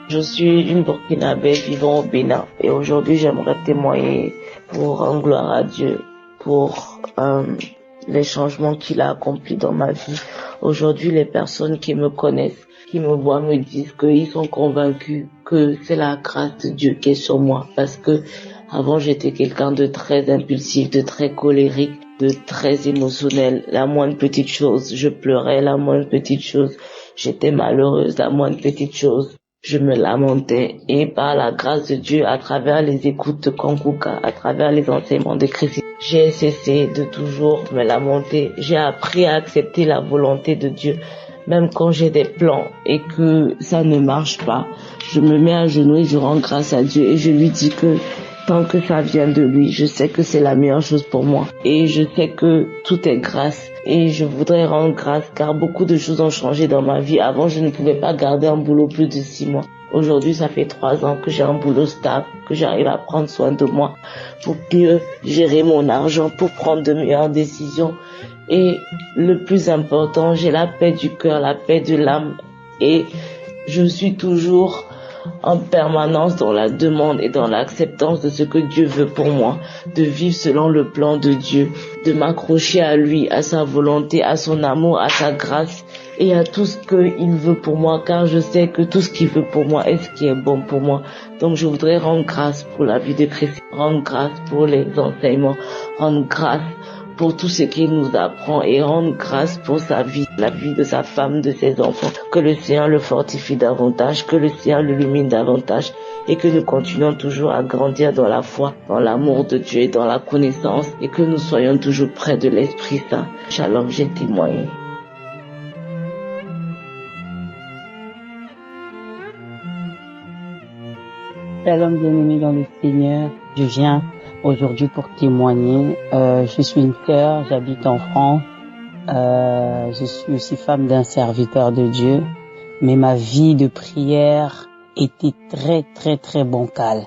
Je suis une Burkinabé vivant au Bénin et aujourd'hui j'aimerais témoigner pour rendre gloire à Dieu pour les changements qu'il a accomplis dans ma vie. Aujourd'hui, les personnes qui me connaissent, qui me voient, me disent qu'ils sont convaincus que c'est la grâce de Dieu qui est sur moi. Parce que avant, j'étais quelqu'un de très impulsif, de très colérique, de très émotionnel. La moindre petite chose, je pleurais. La moindre petite chose, j'étais malheureuse. La moindre petite chose, je me lamentais. Et par la grâce de Dieu, à travers les écoutes de Kanguka, à travers les enseignements de Christ, j'ai cessé de toujours me lamenter. J'ai appris à accepter la volonté de Dieu. Même quand j'ai des plans et que ça ne marche pas, je me mets à genoux et je rends grâce à Dieu. Et je lui dis que tant que ça vient de lui, je sais que c'est la meilleure chose pour moi. Et je sais que tout est grâce. Et je voudrais rendre grâce car beaucoup de choses ont changé dans ma vie. Avant, je ne pouvais pas garder un boulot plus de 6 mois. Aujourd'hui, ça fait 3 ans que j'ai un boulot stable, que j'arrive à prendre soin de moi pour mieux gérer mon argent, pour prendre de meilleures décisions. Et le plus important, j'ai la paix du cœur, la paix de l'âme. Et je suis toujours en permanence dans la demande et dans l'acceptance de ce que Dieu veut pour moi, de vivre selon le plan de Dieu, de m'accrocher à lui, à sa volonté, à son amour, à sa grâce et à tout ce qu'il veut pour moi, car je sais que tout ce qu'il veut pour moi est ce qui est bon pour moi. Donc je voudrais rendre grâce pour la vie de Christ, rendre grâce pour les enseignements, rendre grâce pour tout ce qu'il nous apprend et rendre grâce pour sa vie, la vie de sa femme, de ses enfants. Que le Seigneur le fortifie davantage, que le Seigneur l'illumine davantage et que nous continuons toujours à grandir dans la foi, dans l'amour de Dieu et dans la connaissance et que nous soyons toujours près de l'Esprit Saint. Shalom, j'ai témoigné. Shalom, bien-aimé dans le Seigneur. Je viens aujourd'hui pour témoigner. Je suis une sœur, j'habite en France. Je suis aussi femme d'un serviteur de Dieu. Mais ma vie de prière était très, très, très bancale.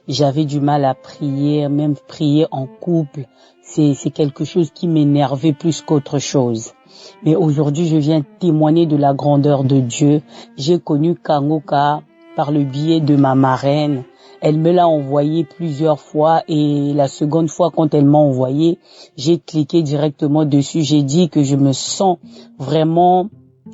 J'avais du mal à prier, même prier en couple. C'est quelque chose qui m'énervait plus qu'autre chose. Mais aujourd'hui, je viens témoigner de la grandeur de Dieu. J'ai connu Kanguka par le biais de ma marraine. Elle me l'a envoyé plusieurs fois et la seconde fois quand elle m'a envoyé, j'ai cliqué directement dessus. J'ai dit que je me sens vraiment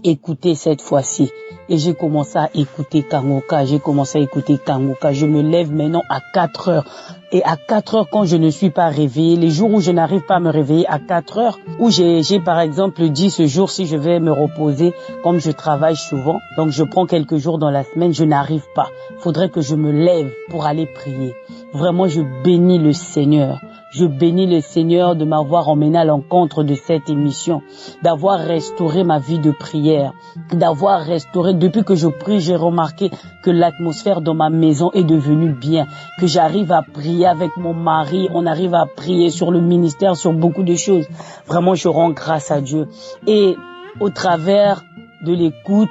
écoutée cette fois-ci. Et j'ai commencé à écouter Kanguka. Je me lève maintenant à 4 heures. Et à 4 heures, quand je ne suis pas réveillée, les jours où je n'arrive pas à me réveiller à 4 heures, où j'ai par exemple dit ce jour si je vais me reposer, comme je travaille souvent, donc je prends quelques jours dans la semaine, je n'arrive pas. Faudrait que je me lève pour aller prier. Vraiment, je bénis le Seigneur. Je bénis le Seigneur de m'avoir emmené à l'encontre de cette émission, d'avoir restauré ma vie de prière, d'avoir restauré, depuis que je prie, j'ai remarqué que l'atmosphère dans ma maison est devenue bien, que j'arrive à prier avec mon mari, on arrive à prier sur le ministère, sur beaucoup de choses. Vraiment, je rends grâce à Dieu. Et au travers de l'écoute,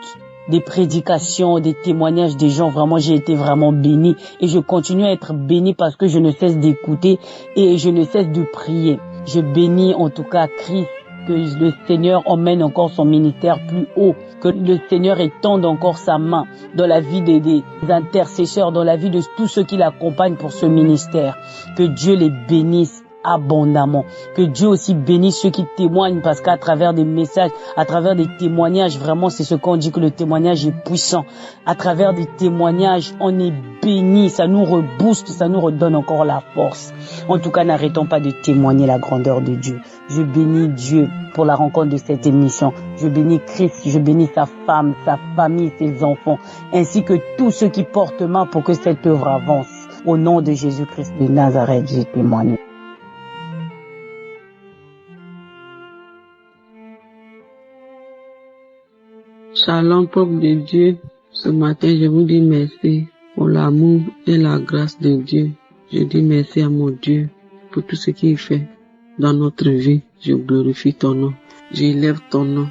des prédications, des témoignages des gens, vraiment j'ai été vraiment béni et je continue à être béni parce que je ne cesse d'écouter et je ne cesse de prier. Je bénis en tout cas Christ, que le Seigneur emmène encore son ministère plus haut, que le Seigneur étende encore sa main dans la vie des intercesseurs, dans la vie de tous ceux qui l'accompagnent pour ce ministère. Que Dieu les bénisse abondamment. Que Dieu aussi bénisse ceux qui témoignent, parce qu'à travers des messages, à travers des témoignages, vraiment c'est ce qu'on dit, que le témoignage est puissant. À travers des témoignages, on est béni, ça nous rebooste, ça nous redonne encore la force. En tout cas, n'arrêtons pas de témoigner la grandeur de Dieu. Je bénis Dieu pour la rencontre de cette émission. Je bénis Christ, je bénis sa femme, sa famille, ses enfants, ainsi que tous ceux qui portent main pour que cette œuvre avance. Au nom de Jésus-Christ de Nazareth, j'ai témoigné. Shalom, peuple de Dieu. Ce matin, je vous dis merci pour l'amour et la grâce de Dieu. Je dis merci à mon Dieu pour tout ce qu'il fait dans notre vie. Je glorifie ton nom. J'élève ton nom.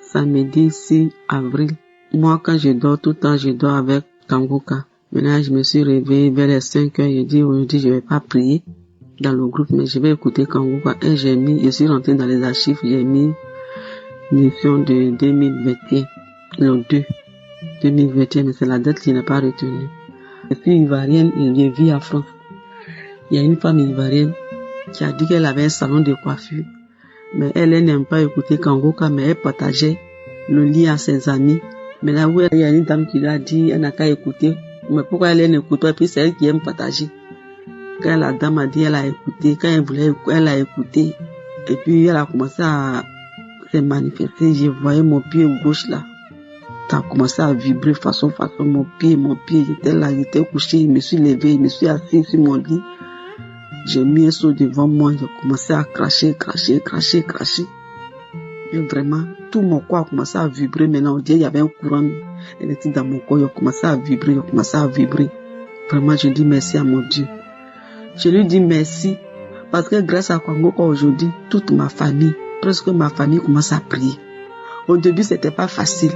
Samedi 6 avril. Moi, quand je dors, tout le temps, je dors avec Kangoka. Maintenant, je me suis réveillé vers les 5 heures. J'ai dit, aujourd'hui, je vais pas prier dans le groupe, mais je vais écouter Kangoka. Et je suis rentré dans les archives, j'ai mis mission de 2021. Le 2 2021, mais c'est la date qui n'est pas retenue. Et puis ivoirienne, il vit en France. Il y a une femme ivoirienne qui a dit qu'elle avait un salon de coiffure, mais elle n'aime pas écouter Kangoka, mais elle partageait le lien à ses amis. Mais là où il y a une dame qui lui a dit, elle n'a qu'à écouter, mais pourquoi elle n'écoute pas? Et puis c'est elle qui aime partager. Quand la dame a dit, elle a écouté, quand elle voulait, elle a écouté, et puis elle a commencé à se manifester. Je voyais mon pied gauche là. Ça a commencé à vibrer façon, mon pied, j'étais là, j'étais couché, je me suis levé, je me suis assis sur mon lit. J'ai mis un seau devant moi, j'ai commencé à cracher. Et vraiment, tout mon corps a commencé à vibrer. Maintenant, on dirait qu'il y avait un courant électrique dans mon corps, il a commencé à vibrer, Vraiment, je dis merci à mon Dieu. Je lui dis merci, parce que grâce à Kangoka aujourd'hui, toute ma famille, presque ma famille commence à prier. Au début, c'était pas facile.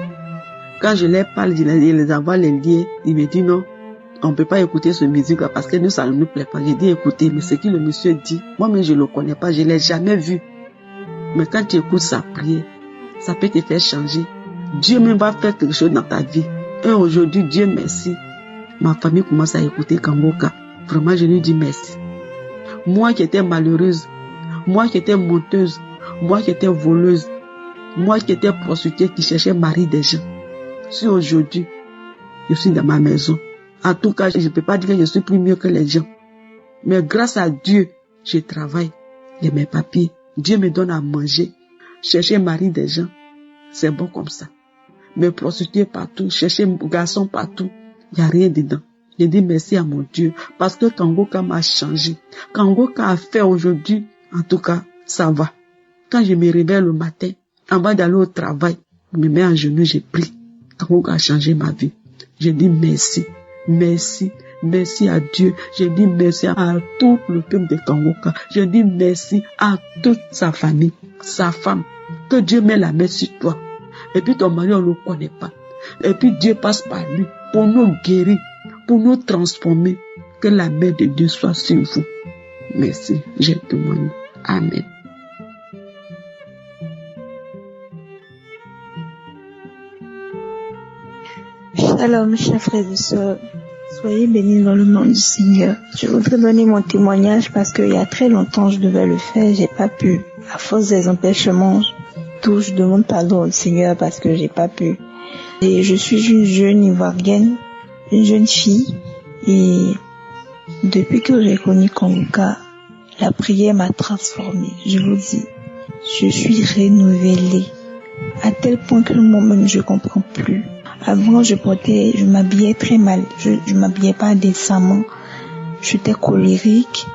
Quand je les parle, je les envoie les liens, ils me disent non, on peut pas écouter ce musique-là parce que nous, ça ne nous plaît pas. J'ai dit écoutez, mais ce que le monsieur dit, moi-même je le connais pas, je l'ai jamais vu. Mais quand tu écoutes sa prière, ça peut te faire changer. Dieu même va faire quelque chose dans ta vie. Et aujourd'hui, Dieu merci. Ma famille commence à écouter Kangoka. Vraiment, je lui dis merci. Moi qui étais malheureuse, moi qui étais menteuse, moi qui étais voleuse, moi qui étais prostituée, qui cherchait mari des gens. Si aujourd'hui, je suis dans ma maison, en tout cas, je ne peux pas dire que je suis plus mieux que les gens. Mais grâce à Dieu, je travaille. J'ai mes papiers. Dieu me donne à manger. Chercher mari des gens, c'est bon comme ça. Me prostituer partout, chercher garçon partout, il n'y a rien dedans. Je dis merci à mon Dieu, parce que Kangoka m'a changé. Kangoka a fait aujourd'hui, en tout cas, ça va. Quand je me réveille le matin, avant d'aller au travail, je me mets en genoux, je prie. Kangoka a changé ma vie. Je dis merci, merci, merci à Dieu. Je dis merci à tout le peuple de Kangoka. Je dis merci à toute sa famille, sa femme. Que Dieu met la main sur toi. Et puis ton mari, on ne le connaît pas. Et puis Dieu passe par lui pour nous guérir, pour nous transformer. Que la main de Dieu soit sur vous. Merci, j'ai témoigné. Amen. Shalom, chers frères et sœurs. Soyez bénis dans le nom du Seigneur. Je voudrais donner mon témoignage parce qu'il y a très longtemps je devais le faire, j'ai pas pu. À force des empêchements, je demande pardon au Seigneur parce que j'ai pas pu. Et je suis une jeune Ivoirienne, une jeune fille, et depuis que j'ai connu Kangoka, la prière m'a transformée. Je vous dis, je suis renouvelée à tel point que moi-même je comprends plus. Avant, je m'habillais très mal. Je m'habillais pas décemment. J'étais colérique.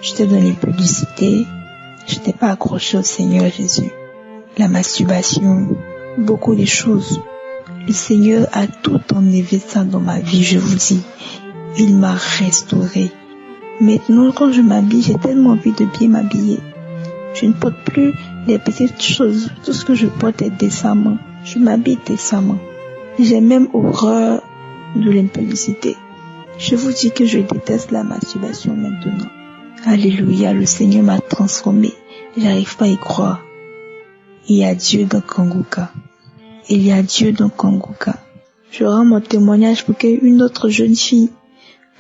J'étais dans l'impudicité. J'étais pas accrochée au Seigneur Jésus. La masturbation, beaucoup de choses. Le Seigneur a tout enlevé ça dans ma vie, je vous dis. Il m'a restaurée. Maintenant, quand je m'habille, j'ai tellement envie de bien m'habiller. Je ne porte plus les petites choses. Tout ce que je porte est décemment. Je m'habille décemment. J'ai même horreur de l'impudicité. Je vous dis que je déteste la masturbation maintenant. Alléluia, le Seigneur m'a transformée. J'arrive pas à y croire. Il y a Dieu dans Kangoka. Il y a Dieu dans Kangoka. Je rends mon témoignage pour qu'une autre jeune fille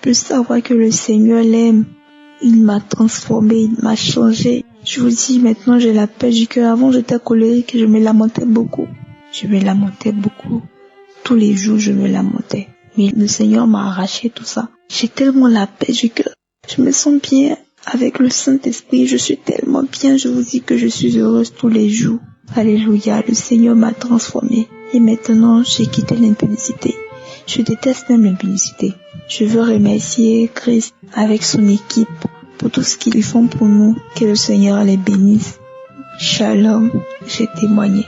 puisse savoir que le Seigneur l'aime Il m'a transformé, il m'a changé. Je vous dis, maintenant j'ai la paix du cœur. Avant j'étais colérique et je me lamentais beaucoup. Tous les jours je me lamentais. Mais le Seigneur m'a arraché tout ça. J'ai tellement la paix du cœur. Je me sens bien avec le Saint-Esprit. Je suis tellement bien. Je vous dis que je suis heureuse tous les jours. Alléluia. Le Seigneur m'a transformée. Et maintenant j'ai quitté l'impudicité. Je déteste même l'impudicité. Je veux remercier Christ avec son équipe pour tout ce qu'ils font pour nous. Que le Seigneur les bénisse. Shalom. J'ai témoigné.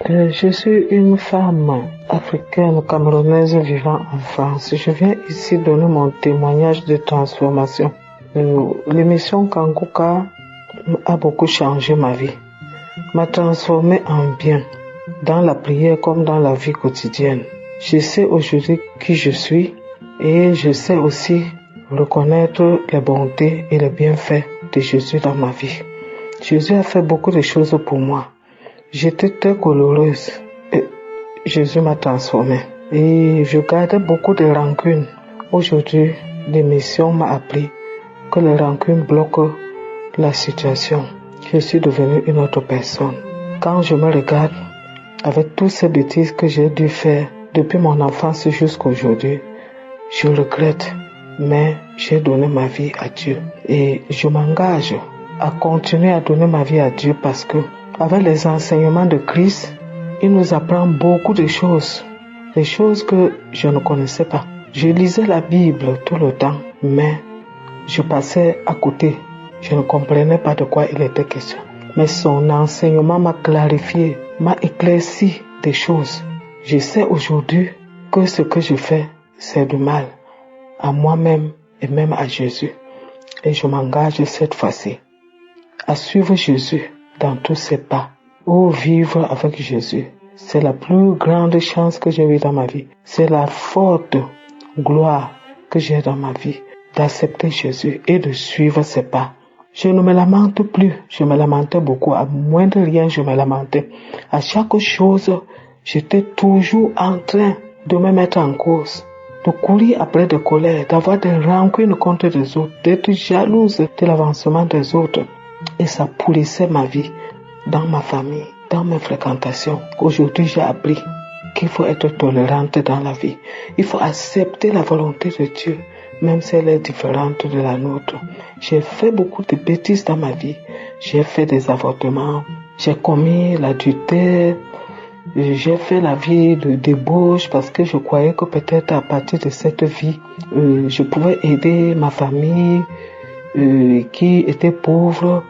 Je suis une femme africaine camerounaise vivant en France. Je viens ici donner mon témoignage de transformation. L'émission Kanguka a beaucoup changé ma vie, m'a transformé en bien, dans la prière comme dans la vie quotidienne. Je sais aujourd'hui qui je suis et je sais aussi reconnaître les bontés et les bienfaits de Jésus dans ma vie. Jésus a fait beaucoup de choses pour moi. J'étais très coloureuse et Jésus m'a transformée. Et je gardais beaucoup de rancunes. Aujourd'hui, l'émission m'a appris que les rancunes bloquent la situation. Je suis devenue une autre personne. Quand je me regarde, avec toutes ces bêtises que j'ai dû faire depuis mon enfance jusqu'à aujourd'hui, je regrette, mais j'ai donné ma vie à Dieu. Et je m'engage à continuer à donner ma vie à Dieu parce que avec les enseignements de Christ, il nous apprend beaucoup de choses, des choses que je ne connaissais pas. Je lisais la Bible tout le temps, mais je passais à côté. Je ne comprenais pas de quoi il était question. Mais son enseignement m'a clarifié, m'a éclairci des choses. Je sais aujourd'hui que ce que je fais, c'est du mal à moi-même et même à Jésus. Et je m'engage cette fois-ci à suivre Jésus dans tous ses pas, ou vivre avec Jésus. C'est la plus grande chance que j'ai eue dans ma vie. C'est la forte gloire que j'ai dans ma vie, d'accepter Jésus et de suivre ses pas. Je ne me lamente plus. Je me lamentais beaucoup. À moins de rien, je me lamentais. À chaque chose, j'étais toujours en train de me mettre en cause, de courir après des colères, d'avoir des rancunes contre les autres, d'être jalouse de l'avancement des autres. Et ça pourrissait ma vie, dans ma famille, dans mes fréquentations. Aujourd'hui, j'ai appris qu'il faut être tolérante dans la vie. Il faut accepter la volonté de Dieu, même si elle est différente de la nôtre. J'ai fait beaucoup de bêtises dans ma vie. J'ai fait des avortements, j'ai commis l'adultère, j'ai fait la vie de débauche parce que je croyais que peut-être à partir de cette vie, je pouvais aider ma famille qui était pauvre.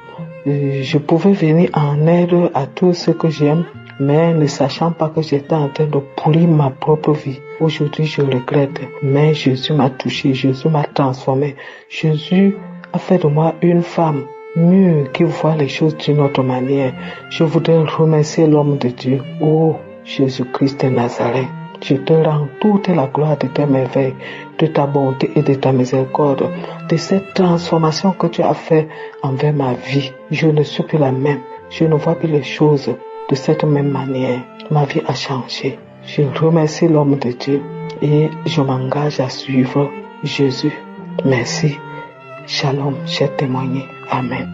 Je pouvais venir en aide à tous ceux que j'aime, mais ne sachant pas que j'étais en train de pourrir ma propre vie. Aujourd'hui, je regrette, mais Jésus m'a touché, Jésus m'a transformé. Jésus a fait de moi une femme mûre qui voit les choses d'une autre manière. Je voudrais remercier l'homme de Dieu, oh Jésus-Christ de Nazareth. Je te rends toute la gloire de tes merveilles, de ta bonté et de ta miséricorde, de cette transformation que tu as fait envers ma vie. Je ne suis plus la même. Je ne vois plus les choses de cette même manière. Ma vie a changé. Je remercie l'homme de Dieu et je m'engage à suivre Jésus. Merci. Shalom, j'ai témoigné. Amen.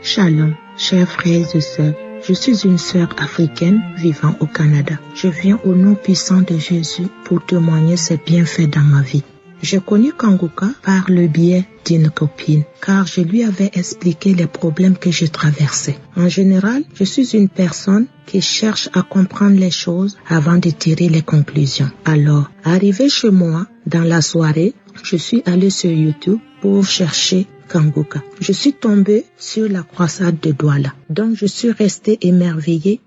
Shalom, chers frères et sœurs. Je suis une sœur africaine vivant au Canada. Je viens au nom puissant de Jésus pour témoigner ses bienfaits dans ma vie. J'ai connu Kanguka par le biais d'une copine, car je lui avais expliqué les problèmes que je traversais. En général, je suis une personne qui cherche à comprendre les choses avant de tirer les conclusions. Alors, arrivé chez moi, dans la soirée, je suis allée sur YouTube pour chercher Kanguka. Je suis tombée sur la croisade de Douala. Donc, je suis restée émerveillée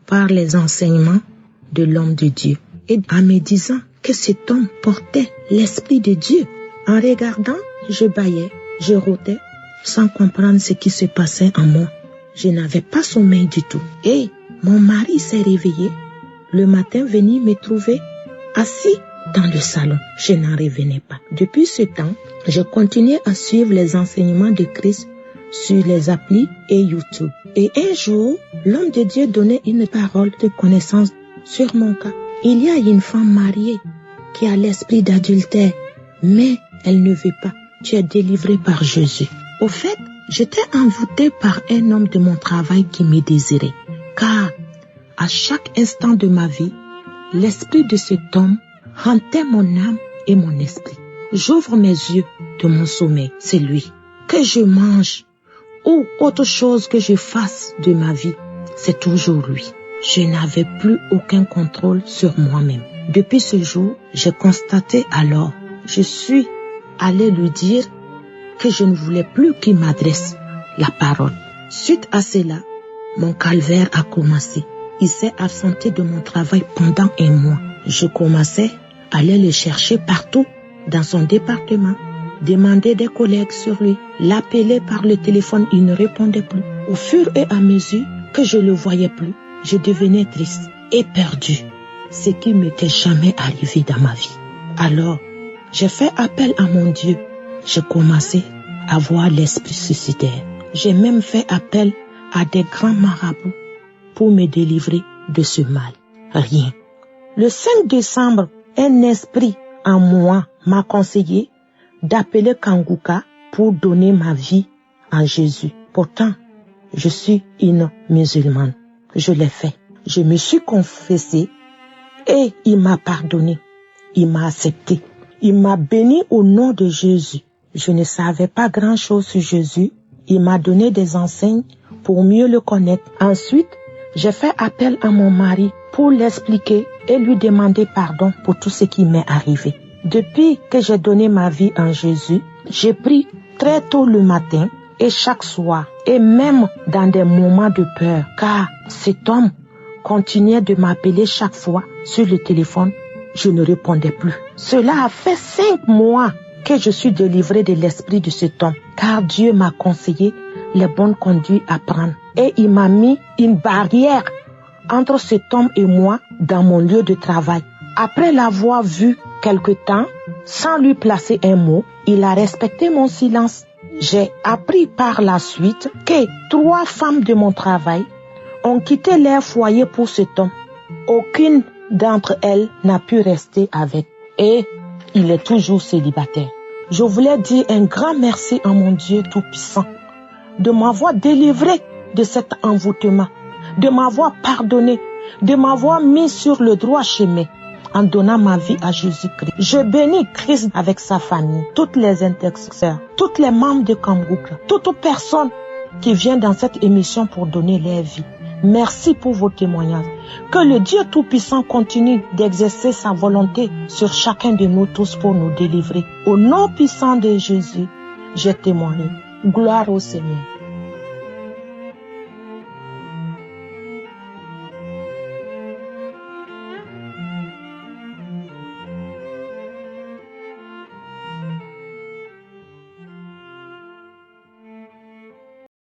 par les enseignements de l'homme de Dieu. Et en me disant que cet homme portait l'Esprit de Dieu. En regardant, je bâillais, je rôtais, sans comprendre ce qui se passait en moi. Je n'avais pas sommeil du tout. Et mon mari s'est réveillé, le matin venu me trouver assis dans le salon. Je n'en revenais pas. Depuis ce temps, je continuais à suivre les enseignements de Christ sur les applis et YouTube. Et un jour, l'homme de Dieu donnait une parole de connaissance sur mon cas. Il y a une femme mariée qui a l'esprit d'adultère, mais elle ne veut pas. Tu es délivré par Jésus. Au fait, j'étais envoûtée par un homme de mon travail qui me désirait, car à chaque instant de ma vie, l'esprit de cet homme hantait mon âme et mon esprit. J'ouvre mes yeux de mon sommeil, c'est lui. Que je mange ou autre chose que je fasse de ma vie, c'est toujours lui. Je n'avais plus aucun contrôle sur moi-même. Depuis ce jour, j'ai constaté alors, je suis allée lui dire que je ne voulais plus qu'il m'adresse la parole. Suite à cela, mon calvaire a commencé. Il s'est absenté de mon travail pendant un mois. Je commençais à aller le chercher partout dans son département, demander des collègues sur lui, l'appeler par le téléphone, il ne répondait plus. Au fur et à mesure que je le voyais plus, je devenais triste et perdue, ce qui m'était jamais arrivé dans ma vie. Alors, j'ai fait appel à mon Dieu. J'ai commencé à voir l'esprit suicidaire. J'ai même fait appel à des grands marabouts pour me délivrer de ce mal. Rien. Le 5 décembre, un esprit en moi m'a conseillé d'appeler Kanguka pour donner ma vie à Jésus. Pourtant, je suis une musulmane. Je l'ai fait. Je me suis confessée et il m'a pardonné. Il m'a accepté. Il m'a béni au nom de Jésus. Je ne savais pas grand-chose sur Jésus. Il m'a donné des enseignes pour mieux le connaître. Ensuite, j'ai fait appel à mon mari pour l'expliquer et lui demander pardon pour tout ce qui m'est arrivé. Depuis que j'ai donné ma vie en Jésus, j'ai pris très tôt le matin et chaque soir, et même dans des moments de peur, car cet homme continuait de m'appeler chaque fois sur le téléphone, je ne répondais plus. Cela a fait 5 mois que je suis délivrée de l'esprit de cet homme, car Dieu m'a conseillé les bonnes conduites à prendre. Et il m'a mis une barrière entre cet homme et moi dans mon lieu de travail. Après l'avoir vu quelque temps, sans lui placer un mot, il a respecté mon silence. J'ai appris par la suite que 3 femmes de mon travail ont quitté leur foyer pour cet homme. Aucune d'entre elles n'a pu rester avec. Et il est toujours célibataire. Je voulais dire un grand merci à mon Dieu Tout-Puissant de m'avoir délivré de cet envoûtement, de m'avoir pardonné, de m'avoir mis sur le droit chemin en donnant ma vie à Jésus-Christ. Je bénis Christ avec sa famille, toutes les intercesseurs, tous les membres de Kanguka, toute personne qui vient dans cette émission pour donner leur vie. Merci pour vos témoignages. Que le Dieu Tout-Puissant continue d'exercer sa volonté sur chacun de nous tous pour nous délivrer. Au nom puissant de Jésus, j'ai témoigné. Gloire au Seigneur.